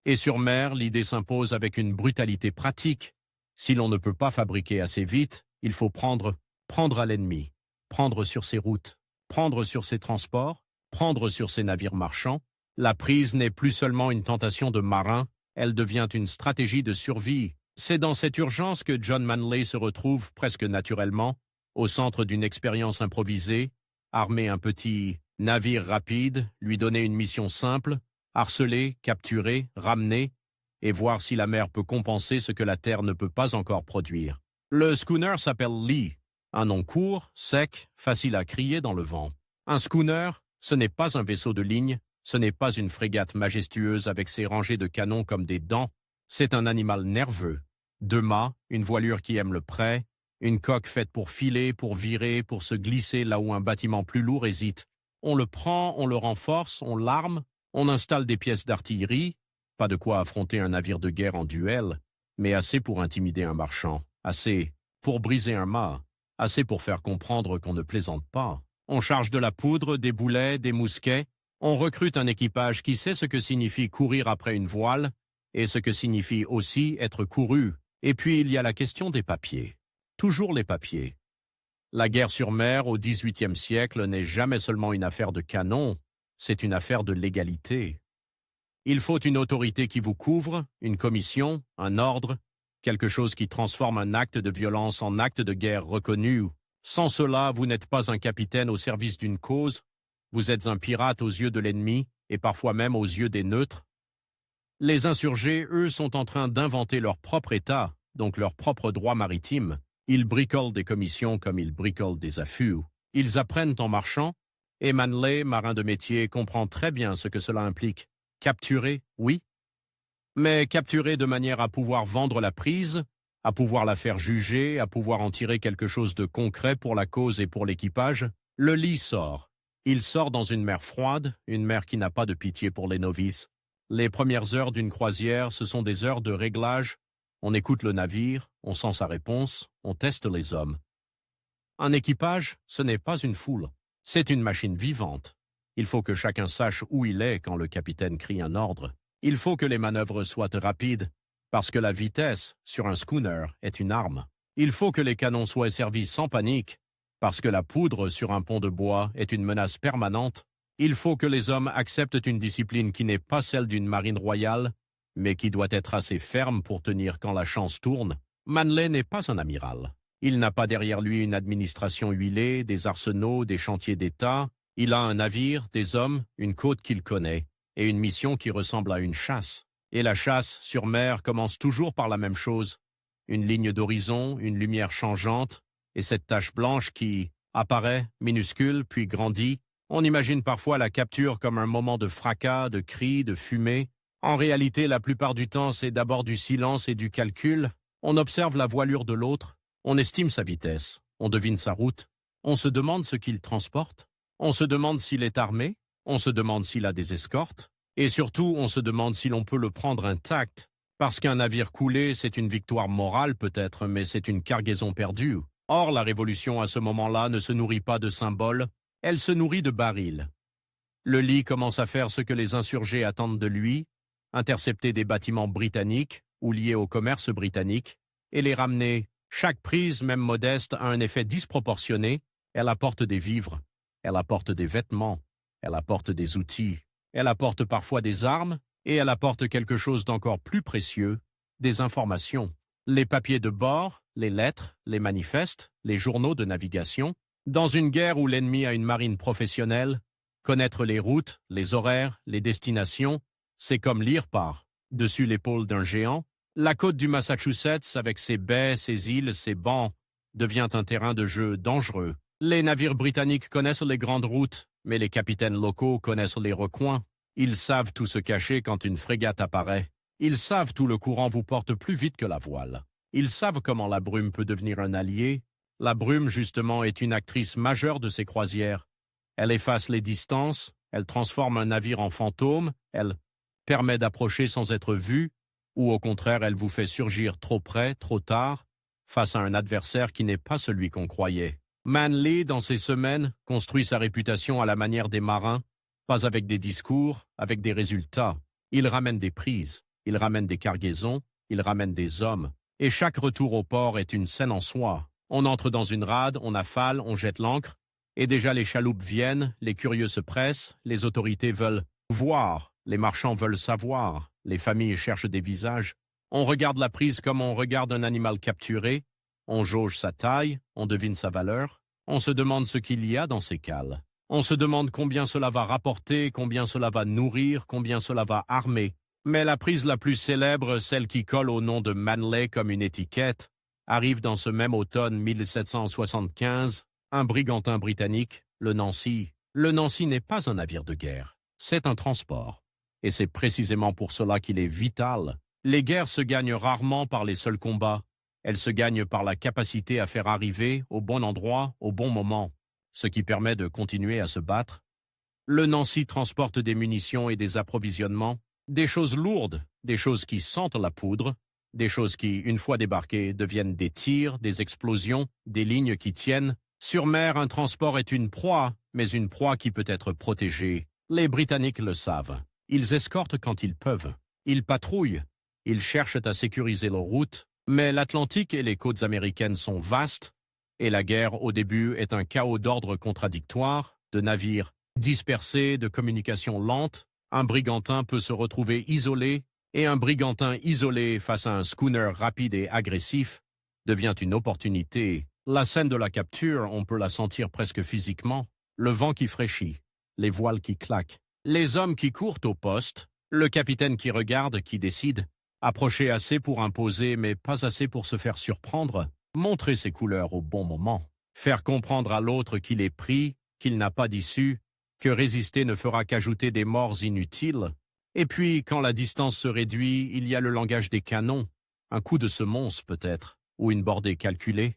Et sur mer, l'idée s'impose avec une brutalité pratique. Si l'on ne peut pas fabriquer assez vite, il faut prendre à l'ennemi, prendre sur ses routes, prendre sur ses transports, prendre sur ses navires marchands. La prise n'est plus seulement une tentation de marin, elle devient une stratégie de survie. C'est dans cette urgence que John Manley se retrouve presque naturellement au centre d'une expérience improvisée, armer un petit navire rapide, lui donner une mission simple, harceler, capturer, ramener, et voir si la mer peut compenser ce que la terre ne peut pas encore produire. Le schooner s'appelle Lee, un nom court, sec, facile à crier dans le vent. Un schooner, ce n'est pas un vaisseau de ligne, ce n'est pas une frégate majestueuse avec ses rangées de canons comme des dents, c'est un animal nerveux. 2 mâts, une voilure qui aime le près, une coque faite pour filer, pour virer, pour se glisser là où un bâtiment plus lourd hésite. On le prend, on le renforce, on l'arme, on installe des pièces d'artillerie, pas de quoi affronter un navire de guerre en duel, mais assez pour intimider un marchand, assez pour briser un mât, assez pour faire comprendre qu'on ne plaisante pas. On charge de la poudre, des boulets, des mousquets, on recrute un équipage qui sait ce que signifie courir après une voile et ce que signifie aussi être couru. Et puis il y a la question des papiers. Toujours les papiers. La guerre sur mer au XVIIIe siècle n'est jamais seulement une affaire de canon, c'est une affaire de légalité. Il faut une autorité qui vous couvre, une commission, un ordre, quelque chose qui transforme un acte de violence en acte de guerre reconnu. Sans cela, vous n'êtes pas un capitaine au service d'une cause, vous êtes un pirate aux yeux de l'ennemi et parfois même aux yeux des neutres. Les insurgés, eux, sont en train d'inventer leur propre État, donc leur propre droit maritime. Ils bricolent des commissions comme ils bricolent des affûts. Ils apprennent en marchant, et Manley, marin de métier, comprend très bien ce que cela implique. Capturer, oui, mais capturer de manière à pouvoir vendre la prise, à pouvoir la faire juger, à pouvoir en tirer quelque chose de concret pour la cause et pour l'équipage. Le Lee sort. Il sort dans une mer froide, une mer qui n'a pas de pitié pour les novices. Les premières heures d'une croisière, ce sont des heures de réglage. On écoute le navire, on sent sa réponse, on teste les hommes. Un équipage, ce n'est pas une foule, C'est une machine vivante. Il faut que chacun sache où il est quand le capitaine crie un ordre. Il faut que les manœuvres soient rapides, parce que la vitesse, sur un schooner, est une arme. Il faut que les canons soient servis sans panique, parce que la poudre sur un pont de bois est une menace permanente. Il faut que les hommes acceptent une discipline qui n'est pas celle d'une marine royale, mais qui doit être assez ferme pour tenir quand la chance tourne. Manley n'est pas un amiral. Il n'a pas derrière lui une administration huilée, des arsenaux, des chantiers d'État. Il a un navire, des hommes, une côte qu'il connaît, et une mission qui ressemble à une chasse. Et la chasse sur mer commence toujours par la même chose. Une ligne d'horizon, une lumière changeante, et cette tache blanche qui apparaît, minuscule, puis grandit. On imagine parfois la capture comme un moment de fracas, de cris, de fumée. En réalité, la plupart du temps, c'est d'abord du silence et du calcul. On observe la voilure de l'autre, on estime sa vitesse, on devine sa route, on se demande ce qu'il transporte, on se demande s'il est armé, on se demande s'il a des escortes, et surtout, on se demande si l'on peut le prendre intact, parce qu'un navire coulé, c'est une victoire morale peut-être, mais c'est une cargaison perdue. Or, la révolution à ce moment-là ne se nourrit pas de symboles, elle se nourrit de barils. Le Lee commence à faire ce que les insurgés attendent de lui, intercepter des bâtiments britanniques ou liés au commerce britannique, et les ramener. Chaque prise, même modeste, a un effet disproportionné. Elle apporte des vivres, elle apporte des vêtements, elle apporte des outils, elle apporte parfois des armes, et elle apporte quelque chose d'encore plus précieux, des informations. Les papiers de bord, les lettres, les manifestes, les journaux de navigation. Dans une guerre où l'ennemi a une marine professionnelle, connaître les routes, les horaires, les destinations, c'est comme lire dessus l'épaule d'un géant. La côte du Massachusetts, avec ses baies, ses îles, ses bancs, devient un terrain de jeu dangereux. Les navires britanniques connaissent les grandes routes, mais les capitaines locaux connaissent les recoins. Ils savent tout se cacher quand une frégate apparaît. Ils savent tout le courant vous porte plus vite que la voile. Ils savent comment la brume peut devenir un allié. La brume, justement, est une actrice majeure de ces croisières. Elle efface les distances, elle transforme un navire en fantôme, elle permet d'approcher sans être vu, ou au contraire, elle vous fait surgir trop près, trop tard, face à un adversaire qui n'est pas celui qu'on croyait. Manley, dans ces semaines, construit sa réputation à la manière des marins, pas avec des discours, avec des résultats. Il ramène des prises, il ramène des cargaisons, il ramène des hommes. Et chaque retour au port est une scène en soi. On entre dans une rade, on affale, on jette l'ancre, et déjà les chaloupes viennent, les curieux se pressent, les autorités veulent voir, les marchands veulent savoir, les familles cherchent des visages. On regarde la prise comme on regarde un animal capturé, on jauge sa taille, on devine sa valeur, on se demande ce qu'il y a dans ces cales. On se demande combien cela va rapporter, combien cela va nourrir, combien cela va armer. Mais la prise la plus célèbre, celle qui colle au nom de Manley comme une étiquette, arrive dans ce même automne 1775, un brigantin britannique, le Nancy. Le Nancy n'est pas un navire de guerre, c'est un transport. Et c'est précisément pour cela qu'il est vital. Les guerres se gagnent rarement par les seuls combats. Elles se gagnent par la capacité à faire arriver au bon endroit, au bon moment, ce qui permet de continuer à se battre. Le Nancy transporte des munitions et des approvisionnements, des choses lourdes, des choses qui sentent la poudre, des choses qui, une fois débarquées, deviennent des tirs, des explosions, des lignes qui tiennent. Sur mer, un transport est une proie, mais une proie qui peut être protégée. Les Britanniques le savent. Ils escortent quand ils peuvent. Ils patrouillent. Ils cherchent à sécuriser leur route. Mais l'Atlantique et les côtes américaines sont vastes, et la guerre, au début, est un chaos d'ordre contradictoire, de navires dispersés, de communications lentes. Un brigantin peut se retrouver isolé, et un brigantin isolé face à un schooner rapide et agressif devient une opportunité. La scène de la capture, on peut la sentir presque physiquement. Le vent qui fraîchit, les voiles qui claquent, les hommes qui courent au poste, le capitaine qui regarde, qui décide, approcher assez pour imposer mais pas assez pour se faire surprendre, montrer ses couleurs au bon moment, faire comprendre à l'autre qu'il est pris, qu'il n'a pas d'issue, que résister ne fera qu'ajouter des morts inutiles. Et puis, quand la distance se réduit, il y a le langage des canons, un coup de semonce peut-être, ou une bordée calculée.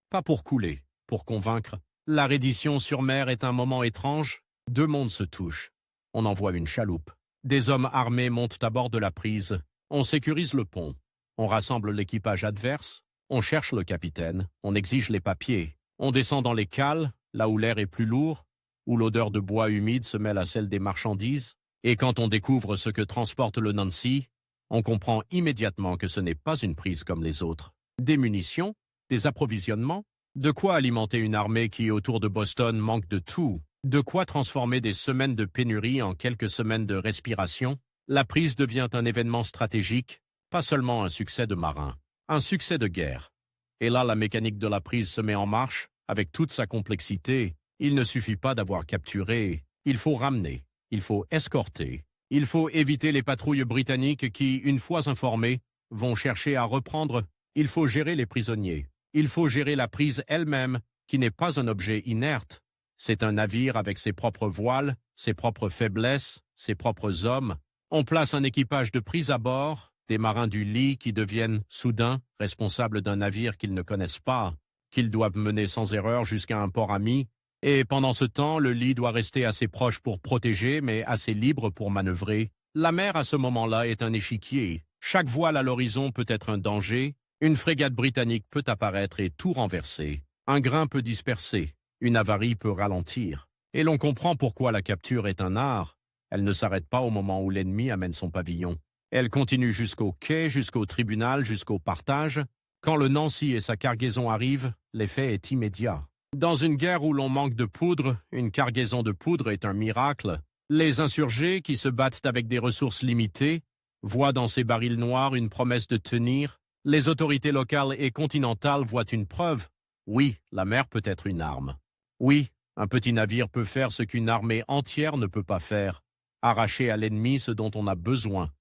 Pas pour couler, pour convaincre. La reddition sur mer est un moment étrange. Deux mondes se touchent. On envoie une chaloupe. Des hommes armés montent à bord de la prise. On sécurise le pont. On rassemble l'équipage adverse. On cherche le capitaine. On exige les papiers. On descend dans les cales. là où l'air est plus lourd, où l'odeur de bois humide se mêle à celle des marchandises, et quand on découvre ce que transporte le Nancy, on comprend immédiatement que ce n'est pas une prise comme les autres. Des munitions, des approvisionnements, de quoi alimenter une armée qui, autour de Boston, manque de tout, de quoi transformer des semaines de pénurie en quelques semaines de respiration. La prise devient un événement stratégique, pas seulement un succès de marin, un succès de guerre. Et là, la mécanique de la prise se met en marche, avec toute sa complexité. Il ne suffit pas d'avoir capturé, il faut ramener, il faut escorter, il faut éviter les patrouilles britanniques qui, une fois informées, vont chercher à reprendre. Il faut gérer les prisonniers. Il faut gérer la prise elle-même, qui n'est pas un objet inerte. C'est un navire avec ses propres voiles, ses propres faiblesses, ses propres hommes. On place un équipage de prise à bord, des marins du lit qui deviennent, soudain, responsables d'un navire qu'ils ne connaissent pas, qu'ils doivent mener sans erreur jusqu'à un port ami. Et pendant ce temps, le lit doit rester assez proche pour protéger, mais assez libre pour manœuvrer. La mer, à ce moment-là, est un échiquier. Chaque voile à l'horizon peut être un danger. Une frégate britannique peut apparaître et tout renverser. Un grain peut disperser. Une avarie peut ralentir. Et l'on comprend pourquoi la capture est un art. Elle ne s'arrête pas au moment où l'ennemi amène son pavillon. Elle continue jusqu'au quai, jusqu'au tribunal, jusqu'au partage. Quand le Nancy et sa cargaison arrivent, l'effet est immédiat. Dans une guerre où l'on manque de poudre, une cargaison de poudre est un miracle. Les insurgés, qui se battent avec des ressources limitées, voient dans ces barils noirs une promesse de tenir. Les autorités locales et continentales voient une preuve. Oui, la mer peut être une arme. Oui, un petit navire peut faire ce qu'une armée entière ne peut pas faire, arracher à l'ennemi ce dont on a besoin.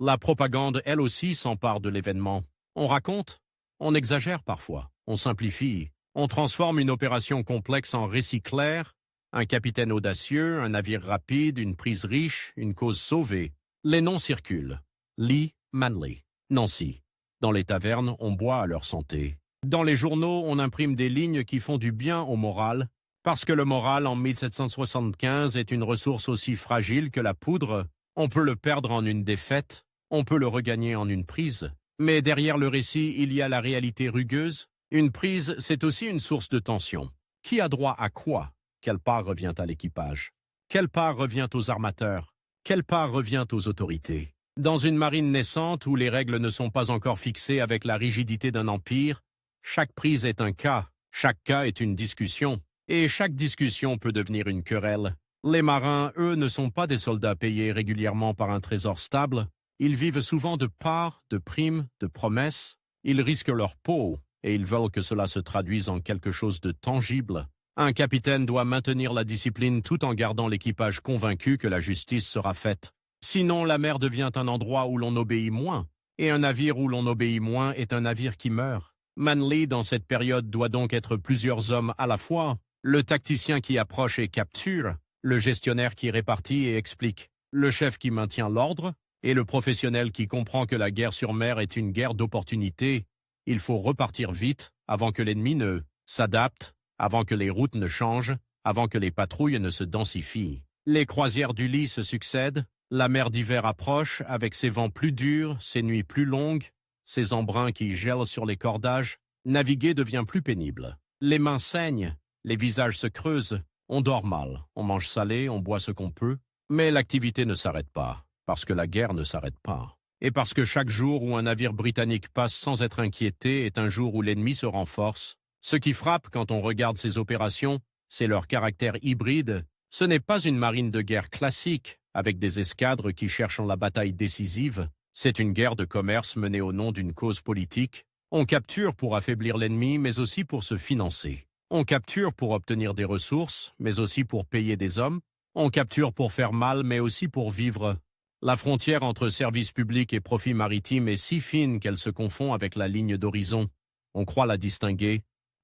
La propagande, elle aussi, s'empare de l'événement. On raconte, on exagère parfois, on simplifie, on transforme une opération complexe en récit clair, un capitaine audacieux, un navire rapide, une prise riche, une cause sauvée. Les noms circulent. Lee, Manley, Nancy. Dans les tavernes, on boit à leur santé. Dans les journaux, on imprime des lignes qui font du bien au moral, parce que le moral, en 1775, est une ressource aussi fragile que la poudre. On peut le perdre en une défaite, on peut le regagner en une prise. Mais derrière le récit, il y a la réalité rugueuse. Une prise, c'est aussi une source de tension. Qui a droit à quoi? Quelle part revient à l'équipage? Quelle part revient aux armateurs? Quelle part revient aux autorités? Dans une marine naissante où les règles ne sont pas encore fixées avec la rigidité d'un empire, chaque prise est un cas, chaque cas est une discussion, et chaque discussion peut devenir une querelle. Les marins, eux, ne sont pas des soldats payés régulièrement par un trésor stable. Ils vivent souvent de parts, de primes, de promesses. Ils risquent leur peau, et ils veulent que cela se traduise en quelque chose de tangible. Un capitaine doit maintenir la discipline tout en gardant l'équipage convaincu que la justice sera faite. Sinon, la mer devient un endroit où l'on obéit moins, et un navire où l'on obéit moins est un navire qui meurt. Manley, dans cette période, doit donc être plusieurs hommes à la fois, le tacticien qui approche et capture, le gestionnaire qui répartit et explique, le chef qui maintient l'ordre, et le professionnel qui comprend que la guerre sur mer est une guerre d'opportunité. Il faut repartir vite, avant que l'ennemi ne s'adapte, avant que les routes ne changent, avant que les patrouilles ne se densifient. Les croisières du lit se succèdent. La mer d'hiver approche, avec ses vents plus durs, ses nuits plus longues, ses embruns qui gèlent sur les cordages. Naviguer devient plus pénible. Les mains saignent, les visages se creusent, on dort mal, on mange salé, on boit ce qu'on peut. Mais l'activité ne s'arrête pas, parce que la guerre ne s'arrête pas. Et parce que chaque jour où un navire britannique passe sans être inquiété est un jour où l'ennemi se renforce. Ce qui frappe quand on regarde ces opérations, c'est leur caractère hybride. Ce n'est pas une marine de guerre classique, avec des escadres qui cherchent la bataille décisive. C'est une guerre de commerce menée au nom d'une cause politique. On capture pour affaiblir l'ennemi, mais aussi pour se financer. On capture pour obtenir des ressources, mais aussi pour payer des hommes. On capture pour faire mal, mais aussi pour vivre. La frontière entre service public et profit maritime est si fine qu'elle se confond avec la ligne d'horizon. On croit la distinguer,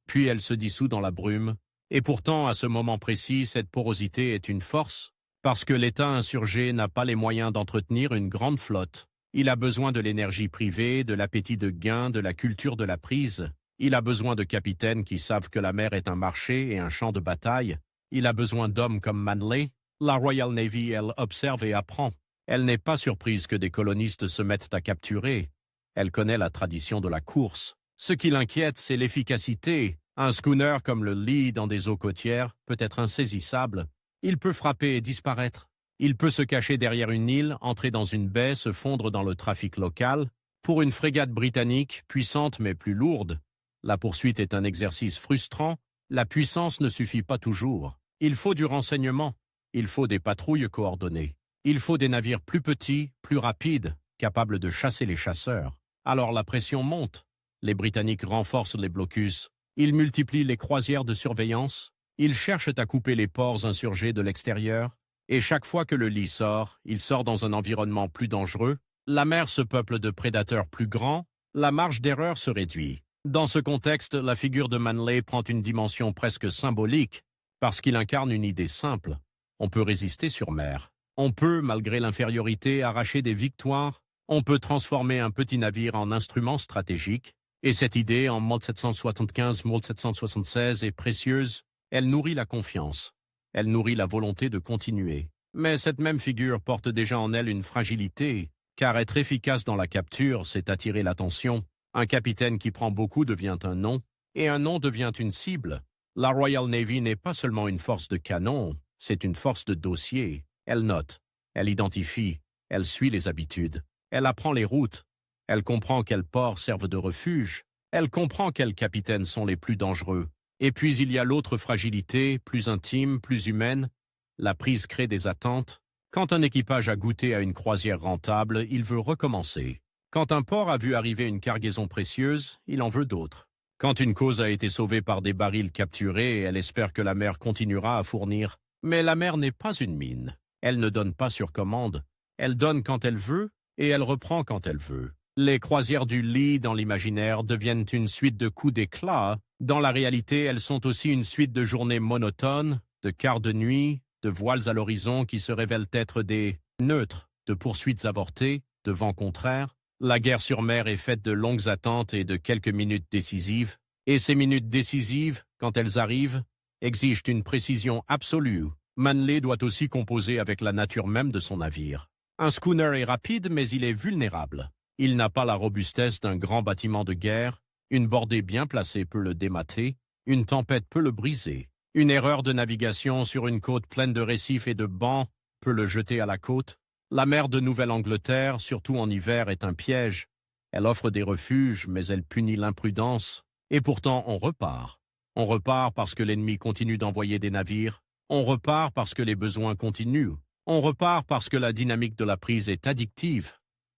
puis elle se dissout dans la brume. Et pourtant, à ce moment précis, cette porosité est une force, parce que l'État insurgé n'a pas les moyens d'entretenir une grande flotte. Il a besoin de l'énergie privée, de l'appétit de gain, de la culture de la prise. Il a besoin de capitaines qui savent que la mer est un marché et un champ de bataille. Il a besoin d'hommes comme Manley. La Royal Navy, elle, observe et apprend. Elle n'est pas surprise que des colonistes se mettent à capturer. Elle connaît la tradition de la course. Ce qui l'inquiète, c'est l'efficacité, Un schooner comme le Lee dans des eaux côtières peut être insaisissable. Il peut frapper et disparaître. Il peut se cacher derrière une île, entrer dans une baie, se fondre dans le trafic local. Pour une frégate britannique, puissante mais plus lourde, la poursuite est un exercice frustrant. La puissance ne suffit pas toujours. Il faut du renseignement. Il faut des patrouilles coordonnées. Il faut des navires plus petits, plus rapides, capables de chasser les chasseurs. Alors la pression monte. Les Britanniques renforcent les blocus. Ils multiplient les croisières de surveillance. Ils cherchent à couper les ports insurgés de l'extérieur. Et chaque fois que le Lee sort, il sort dans un environnement plus dangereux. La mer se peuple de prédateurs plus grands. La marge d'erreur se réduit. Dans ce contexte, la figure de Manley prend une dimension presque symbolique, parce qu'il incarne une idée simple. On peut résister sur mer. On peut, malgré l'infériorité, arracher des victoires. On peut transformer un petit navire en instrument stratégique. Et cette idée, en 1775-1776, est précieuse. Elle nourrit la confiance. Elle nourrit la volonté de continuer. Mais cette même figure porte déjà en elle une fragilité, car être efficace dans la capture, c'est attirer l'attention. Un capitaine qui prend beaucoup devient un nom, et un nom devient une cible. La Royal Navy n'est pas seulement une force de canon, c'est une force de dossier. Elle note, elle identifie, elle suit les habitudes, elle apprend les routes, elle comprend quels ports servent de refuge, elle comprend quels capitaines sont les plus dangereux. Et puis il y a l'autre fragilité, plus intime, plus humaine. La prise crée des attentes. Quand un équipage a goûté à une croisière rentable, il veut recommencer. Quand un port a vu arriver une cargaison précieuse, il en veut d'autres. Quand une cause a été sauvée par des barils capturés, elle espère que la mer continuera à fournir. Mais la mer n'est pas une mine. Elle ne donne pas sur commande. Elle donne quand elle veut et elle reprend quand elle veut. Les croisières du Lee dans l'imaginaire deviennent une suite de coups d'éclat. Dans la réalité, elles sont aussi une suite de journées monotones, de quarts de nuit, de voiles à l'horizon qui se révèlent être des neutres, de poursuites avortées, de vents contraires. La guerre sur mer est faite de longues attentes et de quelques minutes décisives. Et ces minutes décisives, quand elles arrivent, exigent une précision absolue. Manley doit aussi composer avec la nature même de son navire. Un schooner est rapide, mais il est vulnérable. Il n'a pas la robustesse d'un grand bâtiment de guerre. Une bordée bien placée peut le démater. Une tempête peut le briser. Une erreur de navigation sur une côte pleine de récifs et de bancs peut le jeter à la côte. La mer de Nouvelle-Angleterre, surtout en hiver, est un piège. Elle offre des refuges, mais elle punit l'imprudence. Et pourtant, on repart. On repart parce que l'ennemi continue d'envoyer des navires. On repart parce que les besoins continuent. On repart parce que la dynamique de la prise est addictive.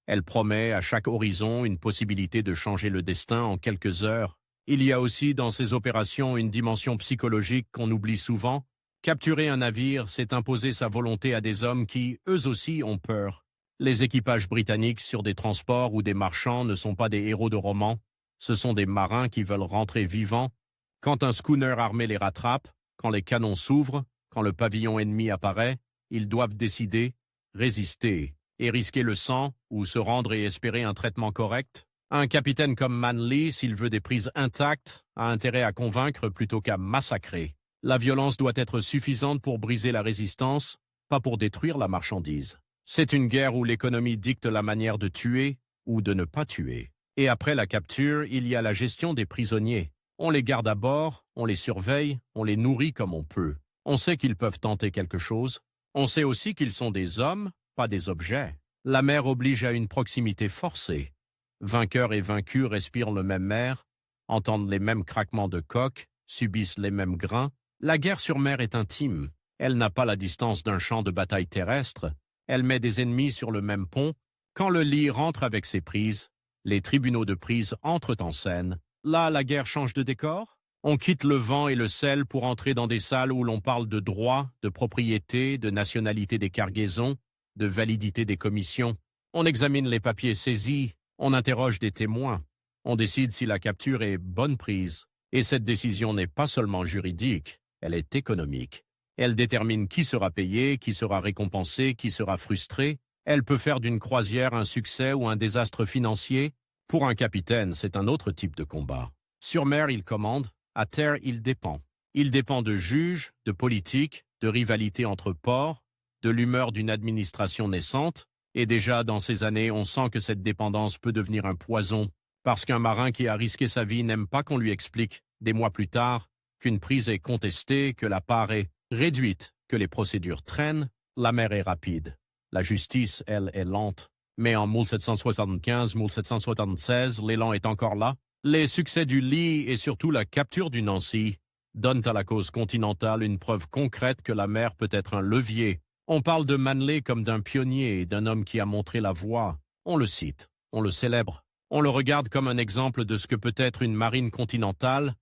Elle promet à chaque horizon une possibilité de changer le destin en quelques heures. Il y a aussi dans ces opérations une dimension psychologique qu'on oublie souvent. Capturer un navire, c'est imposer sa volonté à des hommes qui, eux aussi, ont peur. Les équipages britanniques sur des transports ou des marchands ne sont pas des héros de roman. Ce sont des marins qui veulent rentrer vivants. Quand un schooner armé les rattrape, quand les canons s'ouvrent, quand le pavillon ennemi apparaît, ils doivent décider, résister et risquer le sang ou se rendre et espérer un traitement correct. Un capitaine comme Manley, s'il veut des prises intactes, a intérêt à convaincre plutôt qu'à massacrer. La violence doit être suffisante pour briser la résistance, pas pour détruire la marchandise. C'est une guerre où l'économie dicte la manière de tuer ou de ne pas tuer. Et après la capture, il y a la gestion des prisonniers. On les garde à bord, on les surveille, on les nourrit comme on peut. On sait qu'ils peuvent tenter quelque chose. On sait aussi qu'ils sont des hommes, pas des objets. La mer oblige à une proximité forcée. Vainqueurs et vaincus respirent le même air, entendent les mêmes craquements de coques, subissent les mêmes grains. La guerre sur mer est intime. Elle n'a pas la distance d'un champ de bataille terrestre. Elle met des ennemis sur le même pont. Quand le Lee rentre avec ses prises, les tribunaux de prise entrent en scène. Là, la guerre change de décor. On quitte le vent et le sel pour entrer dans des salles où l'on parle de droit, de propriété, de nationalité des cargaisons, de validité des commissions. On examine les papiers saisis, on interroge des témoins. On décide si la capture est bonne prise. Et cette décision n'est pas seulement juridique, elle est économique. Elle détermine qui sera payé, qui sera récompensé, qui sera frustré. Elle peut faire d'une croisière un succès ou un désastre financier. Pour un capitaine, c'est un autre type de combat. Sur mer, il commande. À terre, il dépend. Il dépend de juges, de politiques, de rivalités entre ports, de l'humeur d'une administration naissante. Et déjà, dans ces années, on sent que cette dépendance peut devenir un poison. Parce qu'un marin qui a risqué sa vie n'aime pas qu'on lui explique des mois plus tard, qu'une prise est contestée, que la part est réduite, que les procédures traînent, la mer est rapide. La justice, elle, est lente. Mais en 1775-1776, l'élan est encore là. Les succès du Lee et surtout la capture du Nancy donnent à la cause continentale une preuve concrète que la mer peut être un levier. On parle de Manley comme d'un pionnier et d'un homme qui a montré la voie. On le cite, on le célèbre, on le regarde comme un exemple de ce que peut être une marine continentale,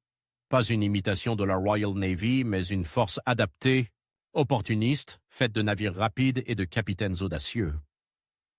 pas une imitation de la Royal Navy, mais une force adaptée, opportuniste, faite de navires rapides et de capitaines audacieux.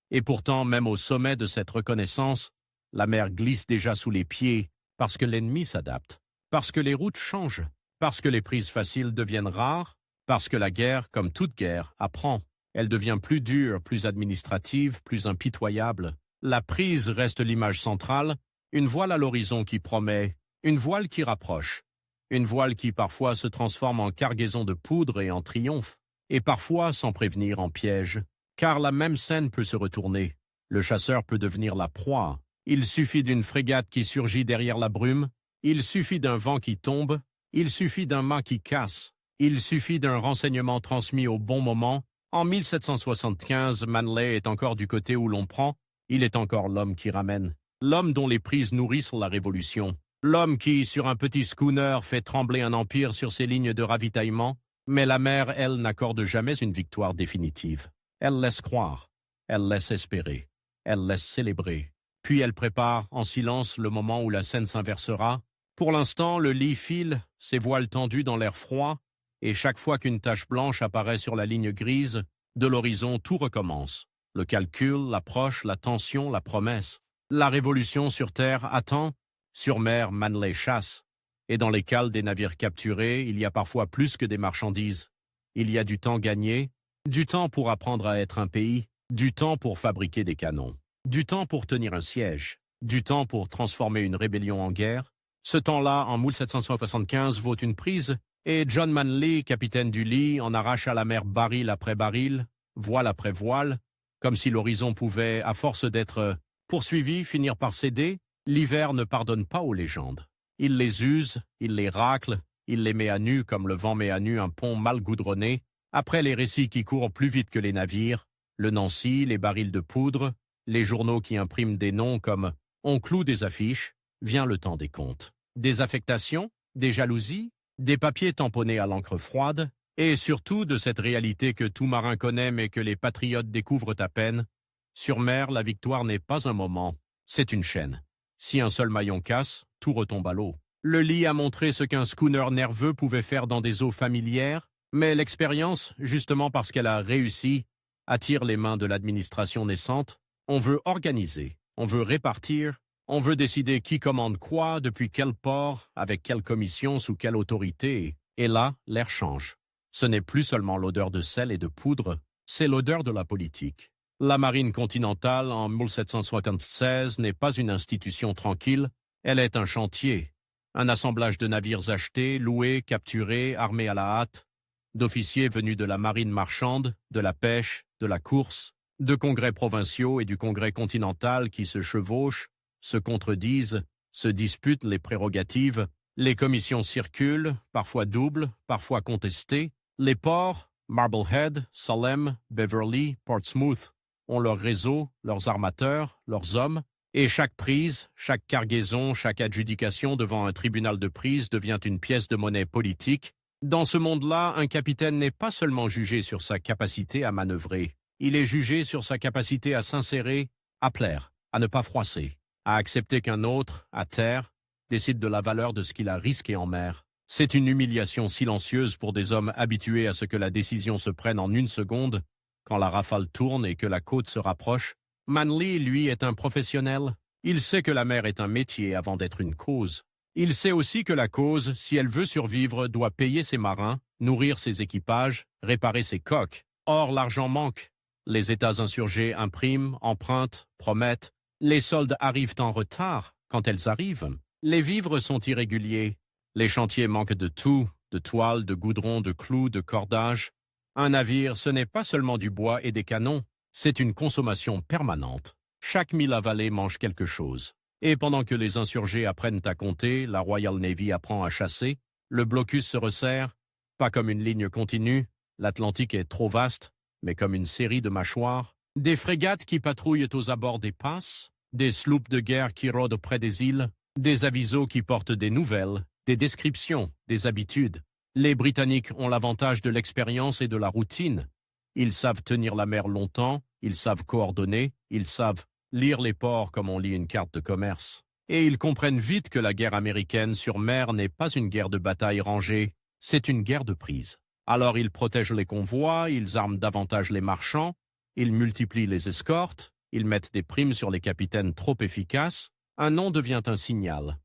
Et pourtant, même au sommet de cette reconnaissance, la mer glisse déjà sous les pieds parce que l'ennemi s'adapte, parce que les routes changent, parce que les prises faciles deviennent rares, parce que la guerre, comme toute guerre, apprend. Elle devient plus dure, plus administrative, plus impitoyable. La prise reste l'image centrale, une voile à l'horizon qui promet, une voile qui rapproche, une voile qui parfois se transforme en cargaison de poudre et en triomphe, et parfois, sans prévenir, en piège. Car la même scène peut se retourner. Le chasseur peut devenir la proie. Il suffit d'une frégate qui surgit derrière la brume, il suffit d'un vent qui tombe, il suffit d'un mât qui casse, il suffit d'un renseignement transmis au bon moment. En 1775, Manley est encore du côté où l'on prend, il est encore l'homme qui ramène, l'homme dont les prises nourrissent la révolution, l'homme qui, sur un petit schooner, fait trembler un empire sur ses lignes de ravitaillement, mais la mer, elle, n'accorde jamais une victoire définitive. Elle laisse croire, elle laisse espérer, elle laisse célébrer. Puis elle prépare en silence le moment où la scène s'inversera. Pour l'instant, le Lee file, ses voiles tendues dans l'air froid, et chaque fois qu'une tache blanche apparaît sur la ligne grise, de l'horizon tout recommence. Le calcul, l'approche, la tension, la promesse. La révolution sur terre attend, sur mer Manley chasse, et dans les cales des navires capturés, il y a parfois plus que des marchandises. Il y a du temps gagné, du temps pour apprendre à être un pays, du temps pour fabriquer des canons, du temps pour tenir un siège, du temps pour transformer une rébellion en guerre. Ce temps-là, en 1775, vaut une prise, et John Manley, capitaine du Lee, en arrache à la mer baril après baril, voile après voile, comme si l'horizon pouvait, à force d'être poursuivi, finir par céder. L'hiver ne pardonne pas aux légendes. Il les use, il les racle, il les met à nu comme le vent met à nu un pont mal goudronné. Après les récits qui courent plus vite que les navires, le Nancy, les barils de poudre, les journaux qui impriment des noms comme « On cloue des affiches », vient le temps des comptes. Des affectations, des jalousies, des papiers tamponnés à l'encre froide, et surtout de cette réalité que tout marin connaît mais que les patriotes découvrent à peine. Sur mer, la victoire n'est pas un moment, c'est une chaîne. Si un seul maillon casse, tout retombe à l'eau. Le Lee a montré ce qu'un schooner nerveux pouvait faire dans des eaux familières, mais l'expérience, justement parce qu'elle a réussi, attire les mains de l'administration naissante. On veut organiser, on veut répartir, on veut décider qui commande quoi, depuis quel port, avec quelle commission, sous quelle autorité. Et là, l'air change. Ce n'est plus seulement l'odeur de sel et de poudre, c'est l'odeur de la politique. La marine continentale, en 1776, n'est pas une institution tranquille, elle est un chantier. Un assemblage de navires achetés, loués, capturés, armés à la hâte, d'officiers venus de la marine marchande, de la pêche, de la course, de congrès provinciaux et du congrès continental qui se chevauchent, se contredisent, se disputent les prérogatives, les commissions circulent, parfois doubles, parfois contestées, les ports, Marblehead, Salem, Beverly, Portsmouth, ont leur réseau, leurs armateurs, leurs hommes, et chaque prise, chaque cargaison, chaque adjudication devant un tribunal de prise devient une pièce de monnaie politique. Dans ce monde-là, un capitaine n'est pas seulement jugé sur sa capacité à manœuvrer, il est jugé sur sa capacité à s'insérer, à plaire, à ne pas froisser, à accepter qu'un autre, à terre, décide de la valeur de ce qu'il a risqué en mer. C'est une humiliation silencieuse pour des hommes habitués à ce que la décision se prenne en une seconde, quand la rafale tourne et que la côte se rapproche. Manley, lui, est un professionnel. Il sait que la mer est un métier avant d'être une cause. Il sait aussi que la cause, si elle veut survivre, doit payer ses marins, nourrir ses équipages, réparer ses coques. Or, l'argent manque. Les États insurgés impriment, empruntent, promettent. Les soldes arrivent en retard quand elles arrivent. Les vivres sont irréguliers. Les chantiers manquent de tout, de toile, de goudron, de clous, de cordage. Un navire, ce n'est pas seulement du bois et des canons, c'est une consommation permanente. Chaque mille avalé mange quelque chose. Et pendant que les insurgés apprennent à compter, la Royal Navy apprend à chasser, le blocus se resserre, pas comme une ligne continue, l'Atlantique est trop vaste, mais comme une série de mâchoires, des frégates qui patrouillent aux abords des passes, des sloops de guerre qui rôdent près des îles, des avisos qui portent des nouvelles, des descriptions, des habitudes. Les Britanniques ont l'avantage de l'expérience et de la routine. Ils savent tenir la mer longtemps, ils savent coordonner, ils savent lire les ports comme on lit une carte de commerce. Et ils comprennent vite que la guerre américaine sur mer n'est pas une guerre de bataille rangée, c'est une guerre de prise. Alors ils protègent les convois, ils arment davantage les marchands, ils multiplient les escortes, ils mettent des primes sur les capitaines trop efficaces, un nom devient un signal.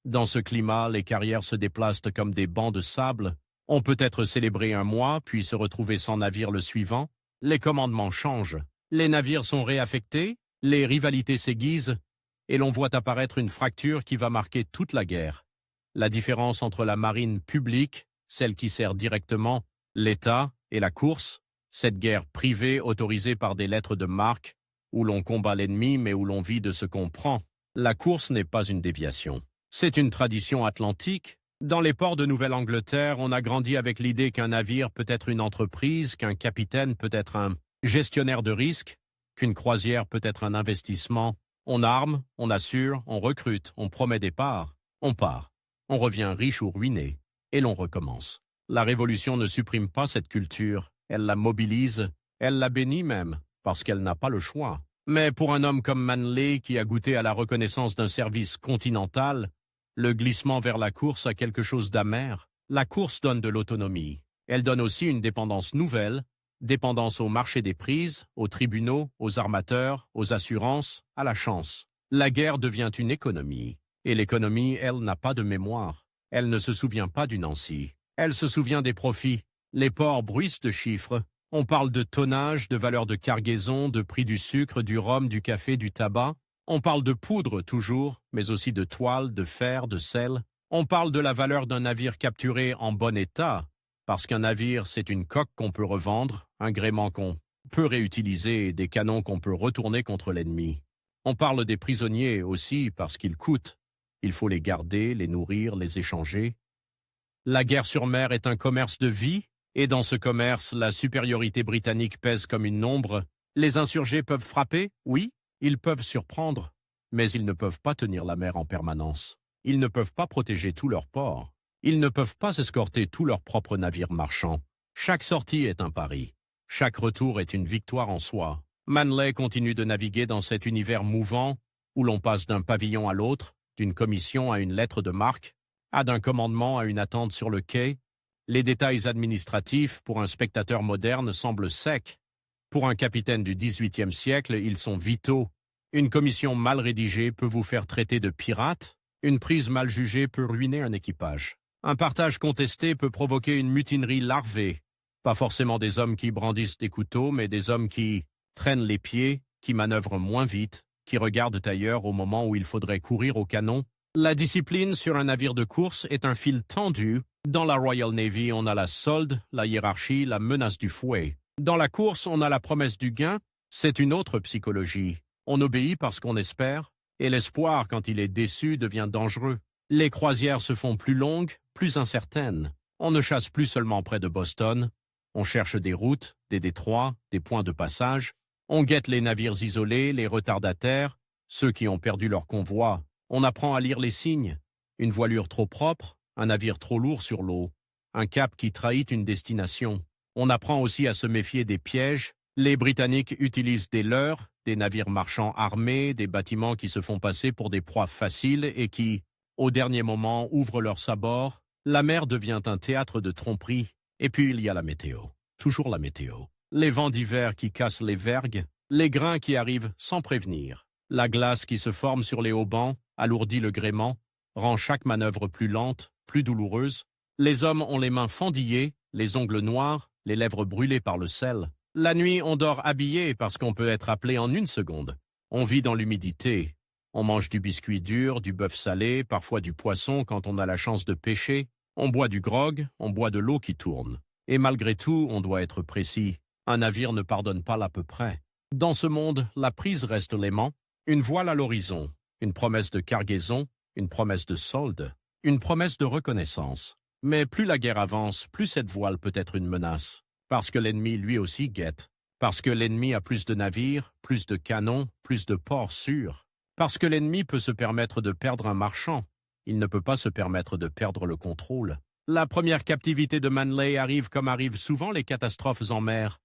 Dans ce climat, les carrières se déplacent comme des bancs de sable. On peut être célébré un mois, puis se retrouver sans navire le suivant. Les commandements changent. Les navires sont réaffectés, les rivalités s'aiguisent, et l'on voit apparaître une fracture qui va marquer toute la guerre. La différence entre la marine publique, celle qui sert directement l'État, et la course, cette guerre privée autorisée par des lettres de marque, où l'on combat l'ennemi mais où l'on vit de ce qu'on prend. La course n'est pas une déviation. C'est une tradition atlantique. Dans les ports de Nouvelle-Angleterre, on a grandi avec l'idée qu'un navire peut être une entreprise, qu'un capitaine peut être un gestionnaire de risque, qu'une croisière peut être un investissement. On arme, on assure, on recrute, on promet des parts, on part. On revient riche ou ruiné, et l'on recommence. La Révolution ne supprime pas cette culture, elle la mobilise, elle la bénit même, parce qu'elle n'a pas le choix. Mais pour un homme comme Manley qui a goûté à la reconnaissance d'un service continental, le glissement vers la course a quelque chose d'amer. La course donne de l'autonomie. Elle donne aussi une dépendance nouvelle, dépendance au marché des prises, aux tribunaux, aux armateurs, aux assurances, à la chance. La guerre devient une économie. Et l'économie, elle, n'a pas de mémoire. Elle ne se souvient pas du Nancy. Elle se souvient des profits. Les ports bruissent de chiffres. On parle de tonnage, de valeur de cargaison, de prix du sucre, du rhum, du café, du tabac. On parle de poudre toujours, mais aussi de toile, de fer, de sel. On parle de la valeur d'un navire capturé en bon état, parce qu'un navire, c'est une coque qu'on peut revendre, un gréement qu'on peut réutiliser et des canons qu'on peut retourner contre l'ennemi. On parle des prisonniers aussi parce qu'ils coûtent. Il faut les garder, les nourrir, les échanger. La guerre sur mer est un commerce de vie, et dans ce commerce, la supériorité britannique pèse comme une ombre. Les insurgés peuvent frapper, oui, ils peuvent surprendre, mais ils ne peuvent pas tenir la mer en permanence. Ils ne peuvent pas protéger tous leurs ports. Ils ne peuvent pas escorter tous leurs propres navires marchands. Chaque sortie est un pari. Chaque retour est une victoire en soi. Manley continue de naviguer dans cet univers mouvant où l'on passe d'un pavillon à l'autre, d'une commission à une lettre de marque, d'un commandement à une attente sur le quai. Les détails administratifs, pour un spectateur moderne, semblent secs. Pour un capitaine du XVIIIe siècle, ils sont vitaux. Une commission mal rédigée peut vous faire traiter de pirate. Une prise mal jugée peut ruiner un équipage. Un partage contesté peut provoquer une mutinerie larvée. Pas forcément des hommes qui brandissent des couteaux, mais des hommes qui traînent les pieds, qui manœuvrent moins vite, qui regardent ailleurs au moment où il faudrait courir au canon. La discipline sur un navire de course est un fil tendu. Dans la Royal Navy, on a la solde, la hiérarchie, la menace du fouet. Dans la course, on a la promesse du gain. C'est une autre psychologie. On obéit parce qu'on espère, et l'espoir, quand il est déçu, devient dangereux. Les croisières se font plus longues, plus incertaines. On ne chasse plus seulement près de Boston. On cherche des routes, des détroits, des points de passage. On guette les navires isolés, les retardataires, ceux qui ont perdu leur convoi. On apprend à lire les signes. Une voilure trop propre, un navire trop lourd sur l'eau, un cap qui trahit une destination. On apprend aussi à se méfier des pièges. Les Britanniques utilisent des leurres, des navires marchands armés, des bâtiments qui se font passer pour des proies faciles et qui, au dernier moment, ouvrent leurs sabords. La mer devient un théâtre de tromperie. Et puis il y a la météo. Toujours la météo. Les vents d'hiver qui cassent les vergues, les grains qui arrivent sans prévenir. La glace qui se forme sur les haubans alourdit le gréement, rend chaque manœuvre plus lente, plus douloureuse. Les hommes ont les mains fendillées, les ongles noirs, les lèvres brûlées par le sel. La nuit, on dort habillé parce qu'on peut être appelé en une seconde. On vit dans l'humidité. On mange du biscuit dur, du bœuf salé, parfois du poisson quand on a la chance de pêcher. On boit du grog, on boit de l'eau qui tourne. Et malgré tout, on doit être précis. Un navire ne pardonne pas l'à peu près. Dans ce monde, la prise reste l'aimant. Une voile à l'horizon. une promesse de cargaison, une promesse de solde, une promesse de reconnaissance. Mais plus la guerre avance, plus cette voile peut être une menace, parce que l'ennemi lui aussi guette, parce que l'ennemi a plus de navires, plus de canons, plus de ports sûrs, parce que l'ennemi peut se permettre de perdre un marchand, il ne peut pas se permettre de perdre le contrôle. La première captivité de Manley arrive comme arrivent souvent les catastrophes en mer,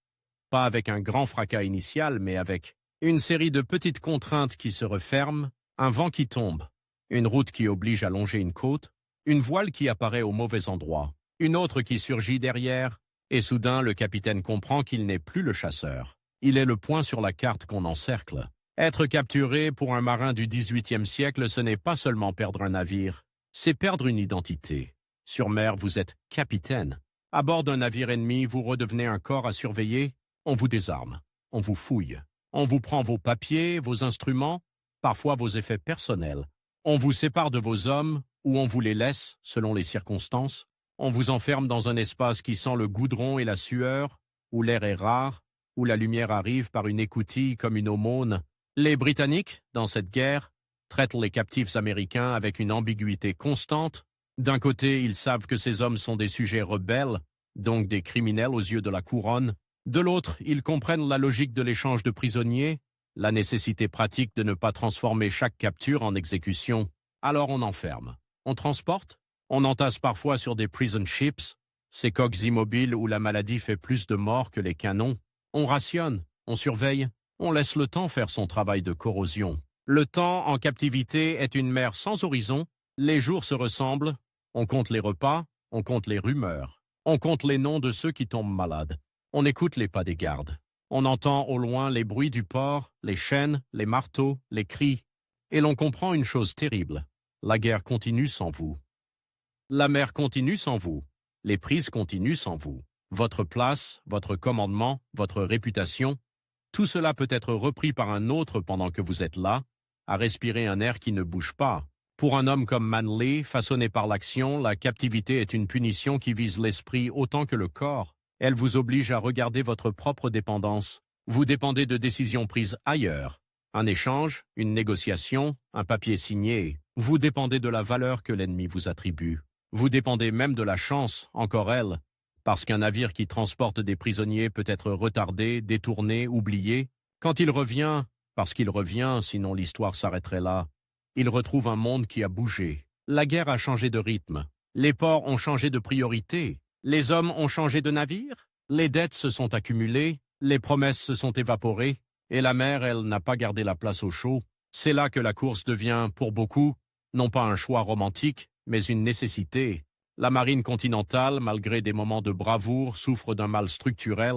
pas avec un grand fracas initial, mais avec une série de petites contraintes qui se referment, un vent qui tombe, une route qui oblige à longer une côte, une voile qui apparaît au mauvais endroit, une autre qui surgit derrière, et soudain le capitaine comprend qu'il n'est plus le chasseur. Il est le point sur la carte qu'on encercle. Être capturé pour un marin du XVIIIe siècle, ce n'est pas seulement perdre un navire, c'est perdre une identité. Sur mer, vous êtes capitaine. À bord d'un navire ennemi, vous redevenez un corps à surveiller, on vous désarme, on vous fouille, on vous prend vos papiers, vos instruments, parfois vos effets personnels. On vous sépare de vos hommes, ou on vous les laisse, selon les circonstances. On vous enferme dans un espace qui sent le goudron et la sueur, où l'air est rare, où la lumière arrive par une écoutille comme une aumône. Les Britanniques, dans cette guerre, traitent les captifs américains avec une ambiguïté constante. D'un côté, ils savent que ces hommes sont des sujets rebelles, donc des criminels aux yeux de la couronne. De l'autre, ils comprennent la logique de l'échange de prisonniers, la nécessité pratique de ne pas transformer chaque capture en exécution. Alors on enferme, on transporte, on entasse parfois sur des prison ships, ces coques immobiles où la maladie fait plus de morts que les canons. On rationne, on surveille, on laisse le temps faire son travail de corrosion. Le temps en captivité est une mer sans horizon, les jours se ressemblent, on compte les repas, on compte les rumeurs, on compte les noms de ceux qui tombent malades, on écoute les pas des gardes. On entend au loin les bruits du port, les chaînes, les marteaux, les cris. Et l'on comprend une chose terrible. La guerre continue sans vous. La mer continue sans vous. Les prises continuent sans vous. Votre place, votre commandement, votre réputation, tout cela peut être repris par un autre pendant que vous êtes là, à respirer un air qui ne bouge pas. Pour un homme comme Manley, façonné par l'action, la captivité est une punition qui vise l'esprit autant que le corps. Elle vous oblige à regarder votre propre dépendance. Vous dépendez de décisions prises ailleurs. Un échange, une négociation, un papier signé. Vous dépendez de la valeur que l'ennemi vous attribue. Vous dépendez même de la chance, encore elle, parce qu'un navire qui transporte des prisonniers peut être retardé, détourné, oublié. Quand il revient, parce qu'il revient, sinon l'histoire s'arrêterait là, il retrouve un monde qui a bougé. La guerre a changé de rythme. Les ports ont changé de priorité. Les hommes ont changé de navire, les dettes se sont accumulées, les promesses se sont évaporées, et la mer, elle, n'a pas gardé la place au chaud. C'est là que la course devient, pour beaucoup, non pas un choix romantique, mais une nécessité. La marine continentale, malgré des moments de bravoure, souffre d'un mal structurel.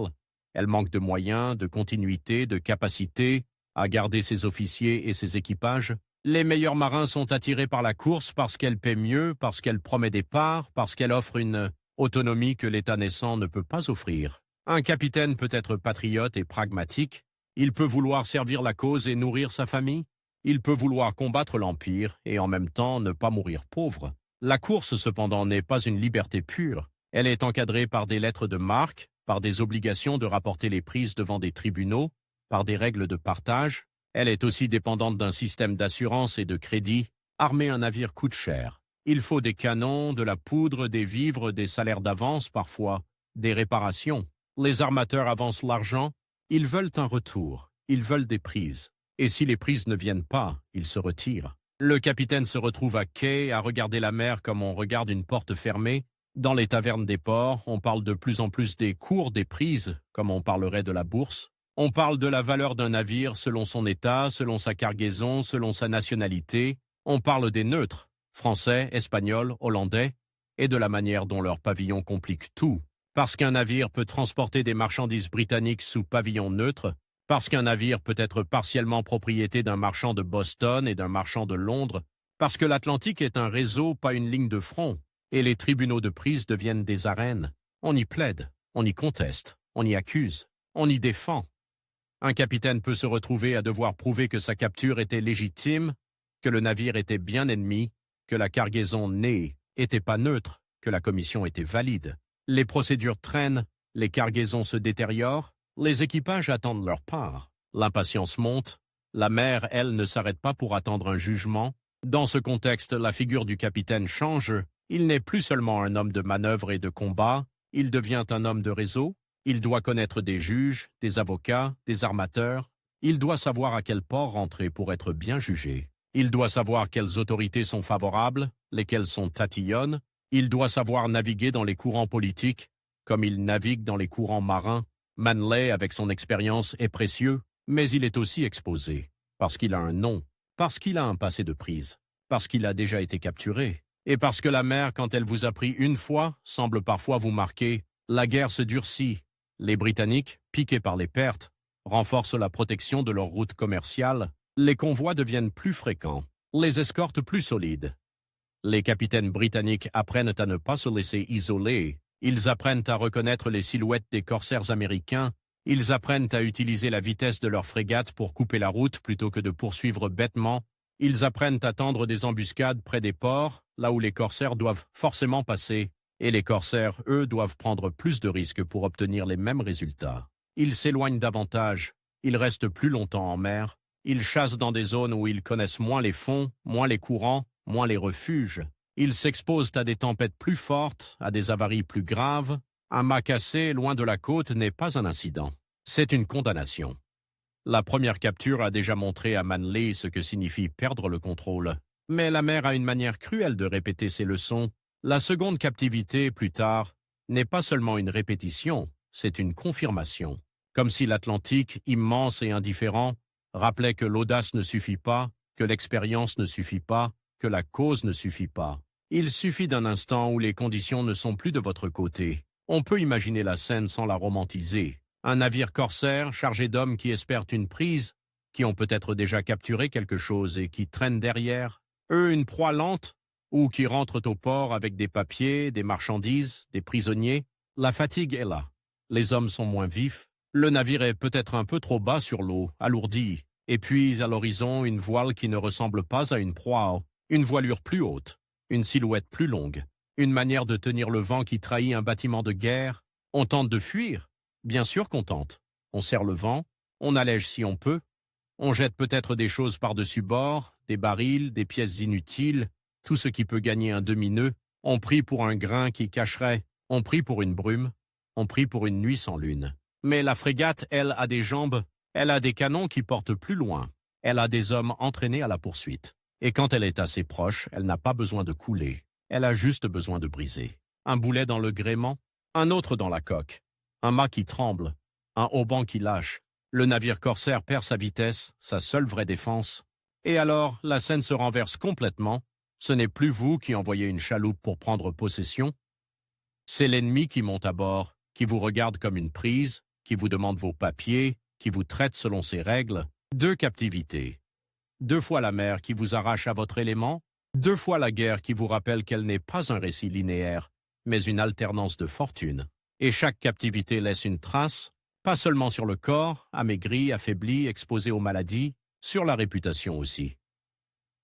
Elle manque de moyens, de continuité, de capacité à garder ses officiers et ses équipages. Les meilleurs marins sont attirés par la course parce qu'elle paie mieux, parce qu'elle promet des parts, parce qu'elle offre une autonomie que l'État naissant ne peut pas offrir. Un capitaine peut être patriote et pragmatique, il peut vouloir servir la cause et nourrir sa famille, il peut vouloir combattre l'Empire et en même temps ne pas mourir pauvre. La course, cependant, n'est pas une liberté pure. Elle est encadrée par des lettres de marque, par des obligations de rapporter les prises devant des tribunaux, par des règles de partage. Elle est aussi dépendante d'un système d'assurance et de crédit. Armer un navire coûte cher. Il faut des canons, de la poudre, des vivres, des salaires d'avance parfois, des réparations. Les armateurs avancent l'argent, ils veulent un retour, ils veulent des prises. Et si les prises ne viennent pas, ils se retirent. Le capitaine se retrouve à quai, à regarder la mer comme on regarde une porte fermée. Dans les tavernes des ports, on parle de plus en plus des cours des prises, comme on parlerait de la bourse. On parle de la valeur d'un navire selon son état, selon sa cargaison, selon sa nationalité. On parle des neutres. Français, Espagnols, Hollandais, et de la manière dont leur pavillon complique tout. Parce qu'un navire peut transporter des marchandises britanniques sous pavillon neutre, parce qu'un navire peut être partiellement propriété d'un marchand de Boston et d'un marchand de Londres, parce que l'Atlantique est un réseau, pas une ligne de front, et les tribunaux de prise deviennent des arènes. On y plaide, on y conteste, on y accuse, on y défend. Un capitaine peut se retrouver à devoir prouver que sa capture était légitime, que le navire était bien ennemi, que la cargaison n'était pas neutre, que la commission était valide. Les procédures traînent, les cargaisons se détériorent, les équipages attendent leur part. L'impatience monte, La mer, elle, ne s'arrête pas pour attendre un jugement. Dans ce contexte, la figure du capitaine change. Il n'est plus seulement un homme de manœuvre et de combat, il devient un homme de réseau. Il doit connaître des juges, des avocats, des armateurs. Il doit savoir à quel port rentrer pour être bien jugé. Il doit savoir quelles autorités sont favorables, lesquelles sont tatillonnes. Il doit savoir naviguer dans les courants politiques, comme il navigue dans les courants marins. Manley, avec son expérience, est précieux, mais il est aussi exposé, parce qu'il a un nom, parce qu'il a un passé de prise, parce qu'il a déjà été capturé, et parce que la mer, quand elle vous a pris une fois, semble parfois vous marquer. La guerre se durcit. Les Britanniques, piqués par les pertes, renforcent la protection de leurs routes commerciales. Les convois deviennent plus fréquents, les escortes plus solides. Les capitaines britanniques apprennent à ne pas se laisser isoler. Ils apprennent à reconnaître les silhouettes des corsaires américains. Ils apprennent à utiliser la vitesse de leurs frégates pour couper la route plutôt que de poursuivre bêtement. Ils apprennent à tendre des embuscades près des ports, là où les corsaires doivent forcément passer. Et les corsaires, eux, doivent prendre plus de risques pour obtenir les mêmes résultats. Ils s'éloignent davantage. Ils restent plus longtemps en mer. Ils chassent dans des zones où ils connaissent moins les fonds, moins les courants, moins les refuges. Ils s'exposent à des tempêtes plus fortes, à des avaries plus graves. Un mât cassé loin de la côte n'est pas un incident. C'est une condamnation. La première capture a déjà montré à Manley ce que signifie perdre le contrôle. Mais la mer a une manière cruelle de répéter ses leçons. La seconde captivité, plus tard, n'est pas seulement une répétition, c'est une confirmation. Comme si l'Atlantique, immense et indifférent, rappelait que l'audace ne suffit pas, que l'expérience ne suffit pas, que la cause ne suffit pas. Il suffit d'un instant où les conditions ne sont plus de votre côté. On peut imaginer la scène sans la romantiser. Un navire corsaire chargé d'hommes qui espèrent une prise, qui ont peut-être déjà capturé quelque chose et qui traînent derrière. Eux, une proie lente, ou qui rentrent au port avec des papiers, des marchandises, des prisonniers. La fatigue est là. Les hommes sont moins vifs. Le navire est peut-être un peu trop bas sur l'eau, alourdi. Et puis, à l'horizon, une voile qui ne ressemble pas à une proie, une voilure plus haute, une silhouette plus longue, une manière de tenir le vent qui trahit un bâtiment de guerre. On tente de fuir. Bien sûr qu'on tente. On serre le vent, on allège si on peut. On jette peut-être des choses par-dessus bord, des barils, des pièces inutiles, tout ce qui peut gagner un demi-nœud. On prie pour un grain qui cacherait, on prie pour une brume, on prie pour une nuit sans lune. Mais la frégate, elle, a des jambes, elle a des canons qui portent plus loin, elle a des hommes entraînés à la poursuite. Et quand elle est assez proche, elle n'a pas besoin de couler, elle a juste besoin de briser. Un boulet dans le gréement, un autre dans la coque, un mât qui tremble, un haubans qui lâche. Le navire corsaire perd sa vitesse, sa seule vraie défense. Et alors, la scène se renverse complètement. Ce n'est plus vous qui envoyez une chaloupe pour prendre possession. C'est l'ennemi qui monte à bord, qui vous regarde comme une prise, qui vous demande vos papiers, qui vous traite selon ses règles. 2 captivités. 2 fois la mer qui vous arrache à votre élément. 2 fois la guerre qui vous rappelle qu'elle n'est pas un récit linéaire, mais une alternance de fortune. Et chaque captivité laisse une trace, pas seulement sur le corps, amaigri, affaibli, exposé aux maladies, sur la réputation aussi.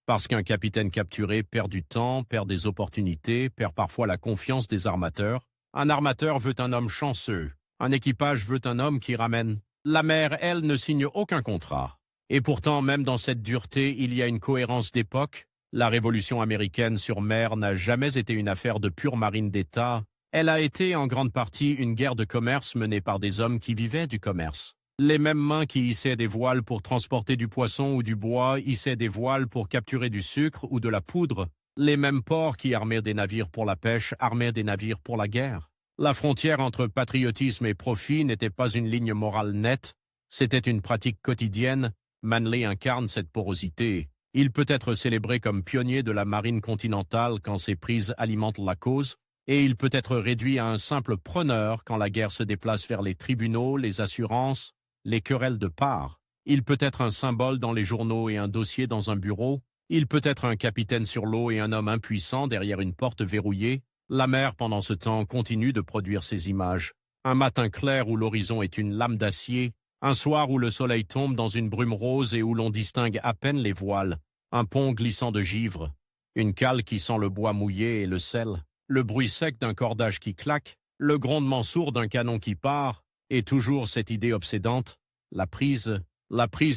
Parce qu'un capitaine capturé perd du temps, perd des opportunités, perd parfois la confiance des armateurs. Un armateur veut un homme chanceux. Un équipage veut un homme qui ramène. La mer, elle, ne signe aucun contrat. Et pourtant, même dans cette dureté, il y a une cohérence d'époque. La Révolution américaine sur mer n'a jamais été une affaire de pure marine d'État. Elle a été en grande partie une guerre de commerce menée par des hommes qui vivaient du commerce. Les mêmes mains qui hissaient des voiles pour transporter du poisson ou du bois hissaient des voiles pour capturer du sucre ou de la poudre. Les mêmes ports qui armaient des navires pour la pêche armaient des navires pour la guerre. La frontière entre patriotisme et profit n'était pas une ligne morale nette, c'était une pratique quotidienne. Manley incarne cette porosité. Il peut être célébré comme pionnier de la marine continentale quand ses prises alimentent la cause, et il peut être réduit à un simple preneur quand la guerre se déplace vers les tribunaux, les assurances, les querelles de part. Il peut être un symbole dans les journaux et un dossier dans un bureau. Il peut être un capitaine sur l'eau et un homme impuissant derrière une porte verrouillée. La mer, pendant ce temps, continue de produire ces images. Un matin clair où l'horizon est une lame d'acier. Un soir où le soleil tombe dans une brume rose et où l'on distingue à peine les voiles. Un pont glissant de givre. Une cale qui sent le bois mouillé et le sel. Le bruit sec d'un cordage qui claque. Le grondement sourd d'un canon qui part. Et toujours cette idée obsédante, la prise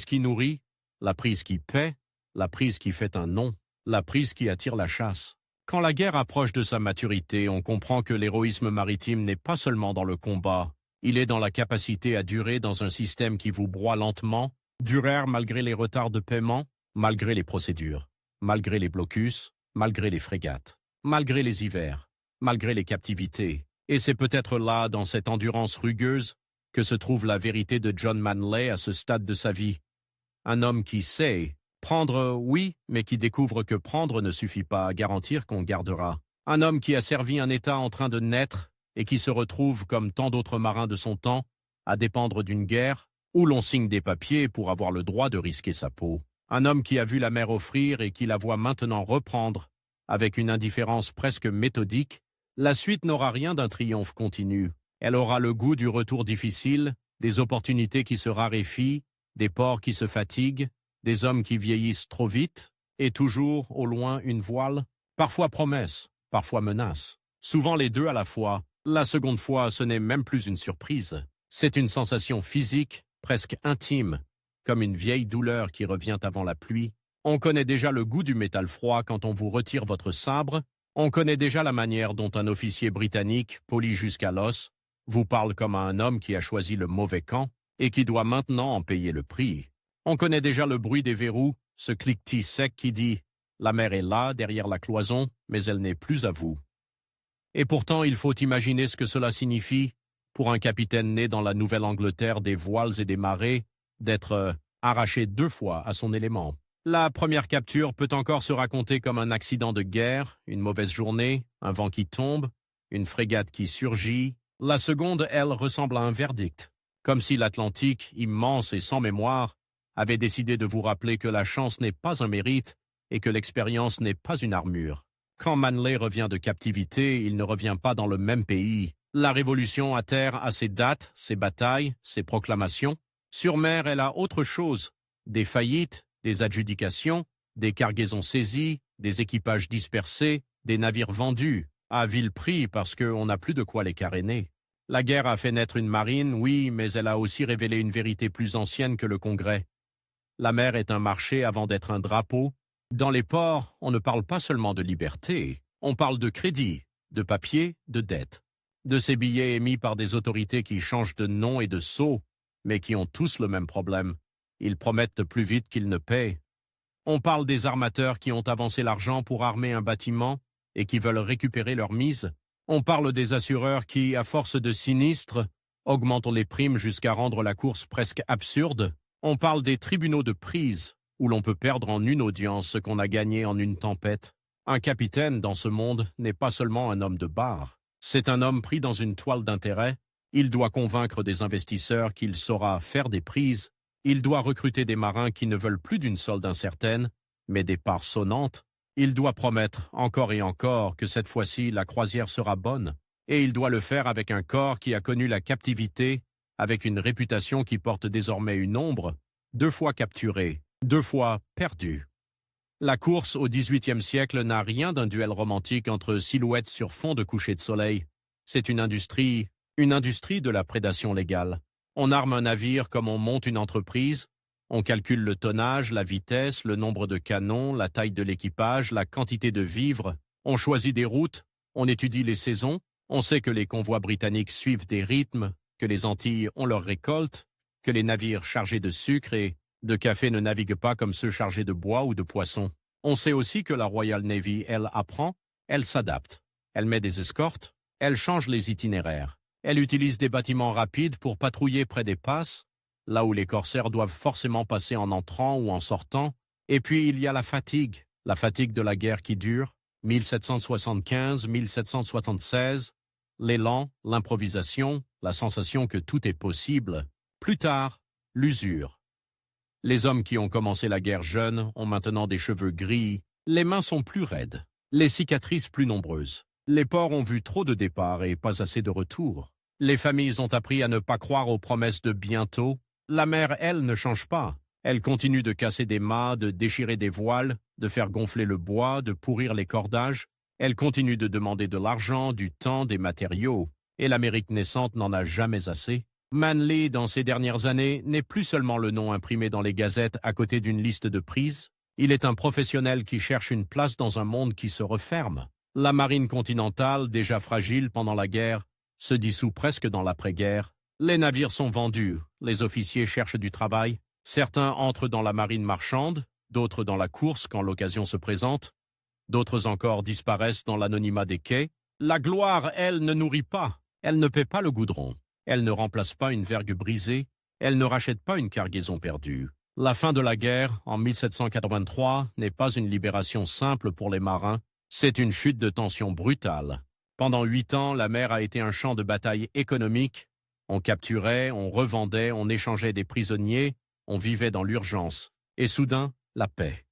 qui nourrit, la prise qui paie, la prise qui fait un nom, la prise qui attire la chasse. Quand la guerre approche de sa maturité, on comprend que l'héroïsme maritime n'est pas seulement dans le combat, il est dans la capacité à durer dans un système qui vous broie lentement, durer malgré les retards de paiement, malgré les procédures, malgré les blocus, malgré les frégates, malgré les hivers, malgré les captivités. Et c'est peut-être là, dans cette endurance rugueuse, que se trouve la vérité de John Manley à ce stade de sa vie. Un homme qui sait prendre, oui, mais qui découvre que prendre ne suffit pas à garantir qu'on gardera. Un homme qui a servi un État en train de naître et qui se retrouve, comme tant d'autres marins de son temps, à dépendre d'une guerre où l'on signe des papiers pour avoir le droit de risquer sa peau. Un homme qui a vu la mer offrir et qui la voit maintenant reprendre, avec une indifférence presque méthodique. La suite n'aura rien d'un triomphe continu. Elle aura le goût du retour difficile, des opportunités qui se raréfient, des ports qui se fatiguent, des hommes qui vieillissent trop vite, et toujours, au loin, une voile, parfois promesse, parfois menace. Souvent les deux à la fois. La seconde fois, ce n'est même plus une surprise. C'est une sensation physique, presque intime, comme une vieille douleur qui revient avant la pluie. On connaît déjà le goût du métal froid quand on vous retire votre sabre. On connaît déjà la manière dont un officier britannique, poli jusqu'à l'os, vous parle comme à un homme qui a choisi le mauvais camp et qui doit maintenant en payer le prix. On connaît déjà le bruit des verrous, ce cliquetis sec qui dit « La mer est là, derrière la cloison, mais elle n'est plus à vous ». Et pourtant, il faut imaginer ce que cela signifie pour un capitaine né dans la Nouvelle-Angleterre des voiles et des marées, d'être arraché 2 fois à son élément. La première capture peut encore se raconter comme un accident de guerre, une mauvaise journée, un vent qui tombe, une frégate qui surgit. La seconde, elle, ressemble à un verdict, comme si l'Atlantique, immense et sans mémoire, avait décidé de vous rappeler que la chance n'est pas un mérite et que l'expérience n'est pas une armure. Quand Manley revient de captivité, il ne revient pas dans le même pays. La Révolution à terre a ses dates, ses batailles, ses proclamations. Sur mer, elle a autre chose, des faillites, des adjudications, des cargaisons saisies, des équipages dispersés, des navires vendus, à vil prix parce qu'on n'a plus de quoi les caréner. La guerre a fait naître une marine, oui, mais elle a aussi révélé une vérité plus ancienne que le Congrès. La mer est un marché avant d'être un drapeau. Dans les ports, on ne parle pas seulement de liberté, on parle de crédit, de papier, de dette, de ces billets émis par des autorités qui changent de nom et de sceau, mais qui ont tous le même problème. Ils promettent plus vite qu'ils ne paient. On parle des armateurs qui ont avancé l'argent pour armer un bâtiment et qui veulent récupérer leur mise. On parle des assureurs qui, à force de sinistres, augmentent les primes jusqu'à rendre la course presque absurde. On parle des tribunaux de prise, où l'on peut perdre en une audience ce qu'on a gagné en une tempête. Un capitaine dans ce monde n'est pas seulement un homme de bar. C'est un homme pris dans une toile d'intérêt. Il doit convaincre des investisseurs qu'il saura faire des prises. Il doit recruter des marins qui ne veulent plus d'une solde incertaine, mais des parts sonnantes. Il doit promettre encore et encore que cette fois-ci la croisière sera bonne. Et il doit le faire avec un corps qui a connu la captivité, avec une réputation qui porte désormais une ombre, 2 fois capturé, 2 fois perdu. La course au XVIIIe siècle n'a rien d'un duel romantique entre silhouettes sur fond de coucher de soleil. C'est une industrie de la prédation légale. On arme un navire comme on monte une entreprise. On calcule le tonnage, la vitesse, le nombre de canons, la taille de l'équipage, la quantité de vivres. On choisit des routes, on étudie les saisons. On sait que les convois britanniques suivent des rythmes, que les Antilles ont leur récolte, que les navires chargés de sucre et de café ne naviguent pas comme ceux chargés de bois ou de poissons. On sait aussi que la Royal Navy, elle, apprend, elle s'adapte. Elle met des escortes, elle change les itinéraires. Elle utilise des bâtiments rapides pour patrouiller près des passes, là où les corsaires doivent forcément passer en entrant ou en sortant. Et puis il y a la fatigue de la guerre qui dure, 1775-1776, l'élan, l'improvisation, la sensation que tout est possible. Plus tard, l'usure. Les hommes qui ont commencé la guerre jeunes ont maintenant des cheveux gris, les mains sont plus raides, les cicatrices plus nombreuses. Les ports ont vu trop de départs et pas assez de retours. Les familles ont appris à ne pas croire aux promesses de bientôt. La mer, elle, ne change pas. Elle continue de casser des mâts, de déchirer des voiles, de faire gonfler le bois, de pourrir les cordages. Elle continue de demander de l'argent, du temps, des matériaux. Et l'Amérique naissante n'en a jamais assez. Manley, dans ces dernières années, n'est plus seulement le nom imprimé dans les gazettes à côté d'une liste de prises. Il est un professionnel qui cherche une place dans un monde qui se referme. La marine continentale, déjà fragile pendant la guerre, se dissout presque dans l'après-guerre. Les navires sont vendus, les officiers cherchent du travail. Certains entrent dans la marine marchande, d'autres dans la course quand l'occasion se présente. D'autres encore disparaissent dans l'anonymat des quais. La gloire, elle, ne nourrit pas. Elle ne paie pas le goudron. Elle ne remplace pas une vergue brisée. Elle ne rachète pas une cargaison perdue. La fin de la guerre, en 1783, n'est pas une libération simple pour les marins. C'est une chute de tension brutale. Pendant 8 ans, la mer a été un champ de bataille économique. On capturait, on revendait, on échangeait des prisonniers, on vivait dans l'urgence. Et soudain, la paix.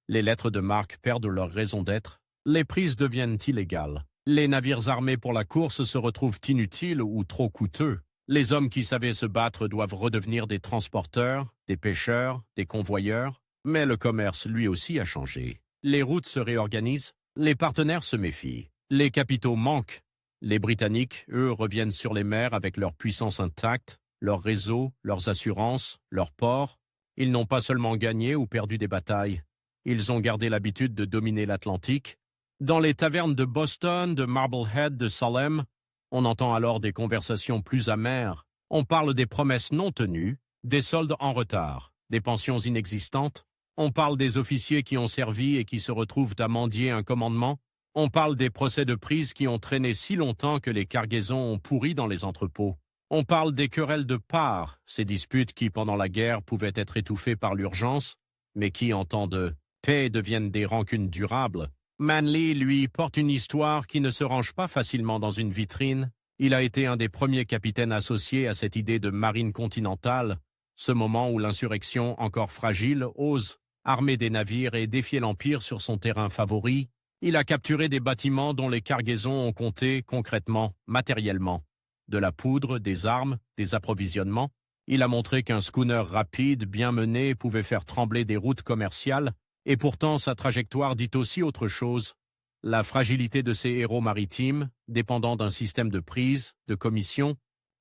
Les lettres de marque perdent leur raison d'être. Les prises deviennent illégales. Les navires armés pour la course se retrouvent inutiles ou trop coûteux. Les hommes qui savaient se battre doivent redevenir des transporteurs, des pêcheurs, des convoyeurs. Mais le commerce, lui aussi, a changé. Les routes se réorganisent, les partenaires se méfient. Les capitaux manquent. Les Britanniques, eux, reviennent sur les mers avec leur puissance intacte, leur réseau, leurs assurances, leurs ports. Ils n'ont pas seulement gagné ou perdu des batailles. Ils ont gardé l'habitude de dominer l'Atlantique. Dans les tavernes de Boston, de Marblehead, de Salem, on entend alors des conversations plus amères. On parle des promesses non tenues, des soldes en retard, des pensions inexistantes. On parle des officiers qui ont servi et qui se retrouvent à mendier un commandement. On parle des procès de prise qui ont traîné si longtemps que les cargaisons ont pourri dans les entrepôts. On parle des querelles de parts, ces disputes qui, pendant la guerre, pouvaient être étouffées par l'urgence, mais qui, en temps de paix, deviennent des rancunes durables. Manley, lui, porte une histoire qui ne se range pas facilement dans une vitrine. Il a été un des premiers capitaines associés à cette idée de marine continentale, ce moment où l'insurrection, encore fragile, ose armer des navires et défier l'Empire sur son terrain favori. Il a capturé des bâtiments dont les cargaisons ont compté concrètement, matériellement. De la poudre, des armes, des approvisionnements. Il a montré qu'un schooner rapide, bien mené, pouvait faire trembler des routes commerciales. Et pourtant, sa trajectoire dit aussi autre chose. La fragilité de ces héros maritimes, dépendant d'un système de prise, de commission,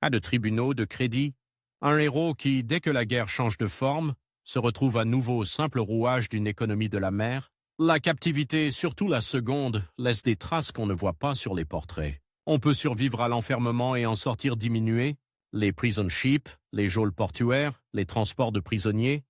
de tribunaux, de crédit. Un héros qui, dès que la guerre change de forme, se retrouve à nouveau simple rouage d'une économie de la mer. La captivité, surtout la seconde, laisse des traces qu'on ne voit pas sur les portraits. On peut survivre à l'enfermement et en sortir diminué. Les prison ships, les geôles portuaires, les transports de prisonniers.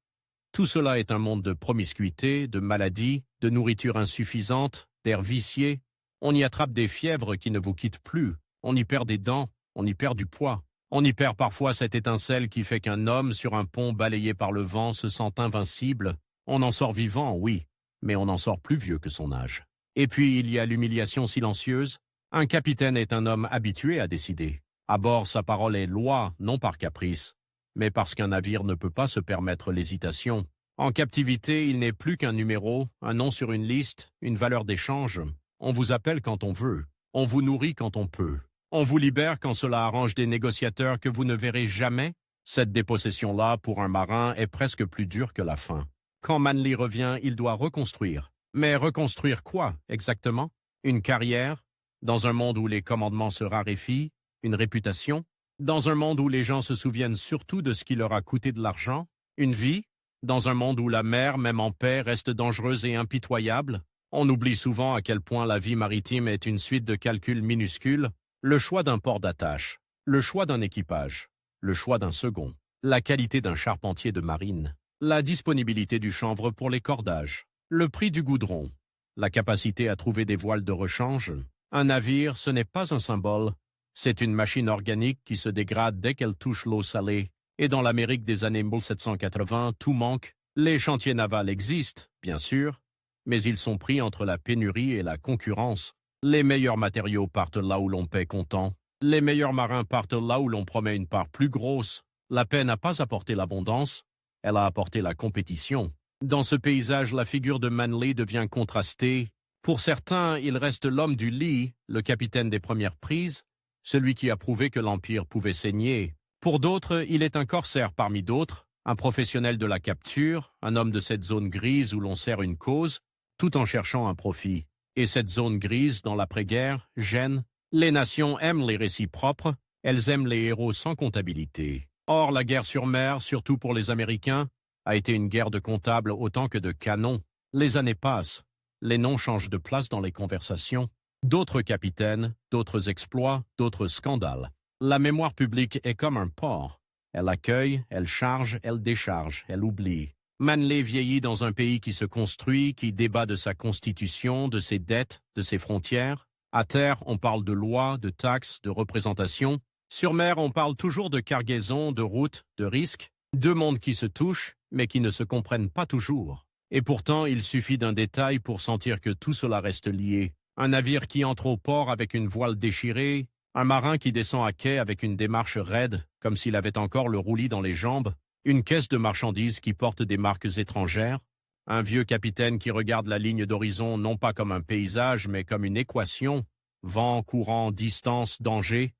Tout cela est un monde de promiscuité, de maladies, de nourriture insuffisante, d'air vicié. On y attrape des fièvres qui ne vous quittent plus. On y perd des dents, on y perd du poids. On y perd parfois cette étincelle qui fait qu'un homme sur un pont balayé par le vent se sent invincible. On en sort vivant, oui, mais on en sort plus vieux que son âge. Et puis il y a l'humiliation silencieuse. Un capitaine est un homme habitué à décider. À bord, sa parole est loi, non par caprice, mais parce qu'un navire ne peut pas se permettre l'hésitation. En captivité, il n'est plus qu'un numéro, un nom sur une liste, une valeur d'échange. On vous appelle quand on veut, on vous nourrit quand on peut. On vous libère quand cela arrange des négociateurs que vous ne verrez jamais. Cette dépossession-là, pour un marin, est presque plus dure que la faim. Quand Manley revient, il doit reconstruire. Mais reconstruire quoi, exactement? Une carrière? Dans un monde où les commandements se raréfient? Une réputation? Dans un monde où les gens se souviennent surtout de ce qui leur a coûté de l'argent? Une vie? Dans un monde où la mer, même en paix, reste dangereuse et impitoyable? On oublie souvent à quel point la vie maritime est une suite de calculs minuscules. Le choix d'un port d'attache, le choix d'un équipage, le choix d'un second, la qualité d'un charpentier de marine, la disponibilité du chanvre pour les cordages, le prix du goudron, la capacité à trouver des voiles de rechange. Un navire, ce n'est pas un symbole, c'est une machine organique qui se dégrade dès qu'elle touche l'eau salée. Et dans l'Amérique des années 1780, tout manque. Les chantiers navals existent, bien sûr, mais ils sont pris entre la pénurie et la concurrence. Les meilleurs matériaux partent là où l'on paie comptant. Les meilleurs marins partent là où l'on promet une part plus grosse. La paix n'a pas apporté l'abondance, elle a apporté la compétition. Dans ce paysage, la figure de Manley devient contrastée. Pour certains, il reste l'homme du lit, le capitaine des premières prises, celui qui a prouvé que l'Empire pouvait saigner. Pour d'autres, il est un corsaire parmi d'autres, un professionnel de la capture, un homme de cette zone grise où l'on sert une cause, tout en cherchant un profit. Et cette zone grise, dans l'après-guerre, gêne. Les nations aiment les récits propres, Elles aiment les héros sans comptabilité. Or, la guerre sur mer, surtout pour les Américains, a été une guerre de comptables autant que de canons. Les années passent. Les noms changent de place dans les conversations. D'autres capitaines, d'autres exploits, d'autres scandales. La mémoire publique est comme un port. Elle accueille, elle charge, elle décharge, elle oublie. Manley vieillit dans un pays qui se construit, qui débat de sa constitution, de ses dettes, de ses frontières. À terre, on parle de lois, de taxes, de représentation. Sur mer, on parle toujours de cargaison, de routes, de risques. Deux mondes qui se touchent, mais qui ne se comprennent pas toujours. Et pourtant, il suffit d'un détail pour sentir que tout cela reste lié. Un navire qui entre au port avec une voile déchirée, un marin qui descend à quai avec une démarche raide, comme s'il avait encore le roulis dans les jambes, une caisse de marchandises qui porte des marques étrangères, un vieux capitaine qui regarde la ligne d'horizon non pas comme un paysage, mais comme une équation, vent, courant, distance, danger.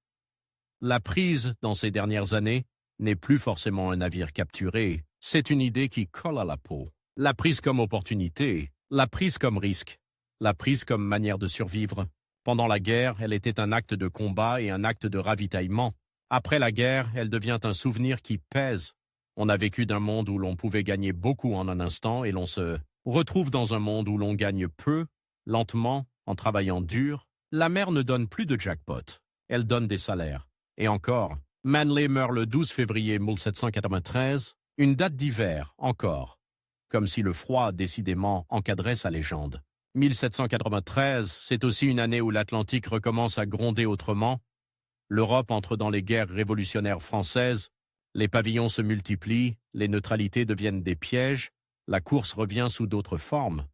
La prise, dans ces dernières années, n'est plus forcément un navire capturé, c'est une idée qui colle à la peau. La prise comme opportunité, la prise comme risque, la prise comme manière de survivre. Pendant la guerre, elle était un acte de combat et un acte de ravitaillement. Après la guerre, elle devient un souvenir qui pèse. On a vécu d'un monde où l'on pouvait gagner beaucoup en un instant et l'on se retrouve dans un monde où l'on gagne peu, lentement, en travaillant dur. La mer ne donne plus de jackpot, elle donne des salaires. Et encore, Manley meurt le 12 février 1793, une date d'hiver, encore. Comme si le froid, décidément, encadrait sa légende. 1793, c'est aussi une année où l'Atlantique recommence à gronder autrement. L'Europe entre dans les guerres révolutionnaires françaises, les pavillons se multiplient, les neutralités deviennent des pièges, la course revient sous d'autres formes.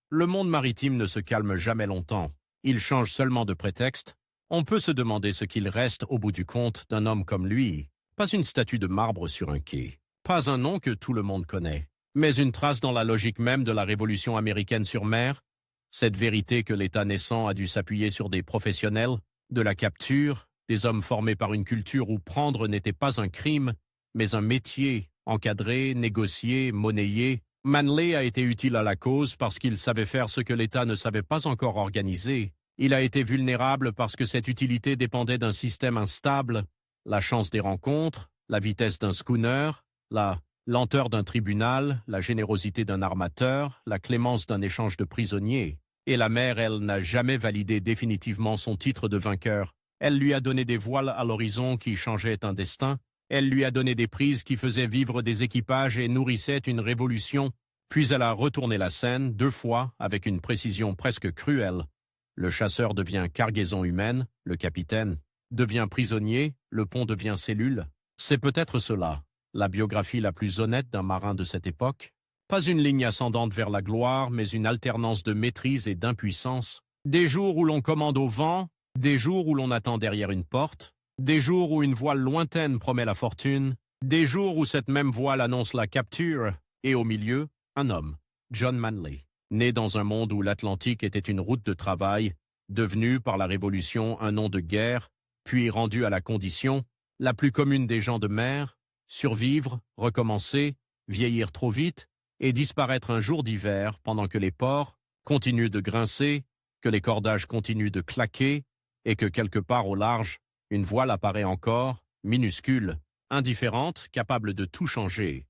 Le monde maritime ne se calme jamais longtemps, il change seulement de prétexte. On peut se demander ce qu'il reste au bout du compte d'un homme comme lui. Pas une statue de marbre sur un quai, pas un nom que tout le monde connaît, mais une trace dans la logique même de la révolution américaine sur mer. Cette vérité que l'État naissant a dû s'appuyer sur des professionnels, de la capture, des hommes formés par une culture où prendre n'était pas un crime, mais un métier, encadré, négocié, monnayé. Manley a été utile à la cause parce qu'il savait faire ce que l'État ne savait pas encore organiser. Il a été vulnérable parce que cette utilité dépendait d'un système instable, la chance des rencontres, la vitesse d'un schooner, la lenteur d'un tribunal, la générosité d'un armateur, la clémence d'un échange de prisonniers. Et la mer, elle, n'a jamais validé définitivement son titre de vainqueur. Elle lui a donné des voiles à l'horizon qui changeaient un destin. Elle lui a donné des prises qui faisaient vivre des équipages et nourrissaient une révolution. Puis elle a retourné la scène 2 fois avec une précision presque cruelle. Le chasseur devient cargaison humaine, le capitaine devient prisonnier, le pont devient cellule. C'est peut-être cela, la biographie la plus honnête d'un marin de cette époque. Pas une ligne ascendante vers la gloire, mais une alternance de maîtrise et d'impuissance. Des jours où l'on commande au vent, des jours où l'on attend derrière une porte, des jours où une voile lointaine promet la fortune, des jours où cette même voile annonce la capture, et au milieu, un homme, John Manley, né dans un monde où l'Atlantique était une route de travail, devenu par la Révolution un nom de guerre, puis rendu à la condition, la plus commune des gens de mer, survivre, recommencer, vieillir trop vite, et disparaître un jour d'hiver pendant que les ports continuent de grincer, que les cordages continuent de claquer, et que quelque part au large, une voile apparaît encore, minuscule, indifférente, capable de tout changer.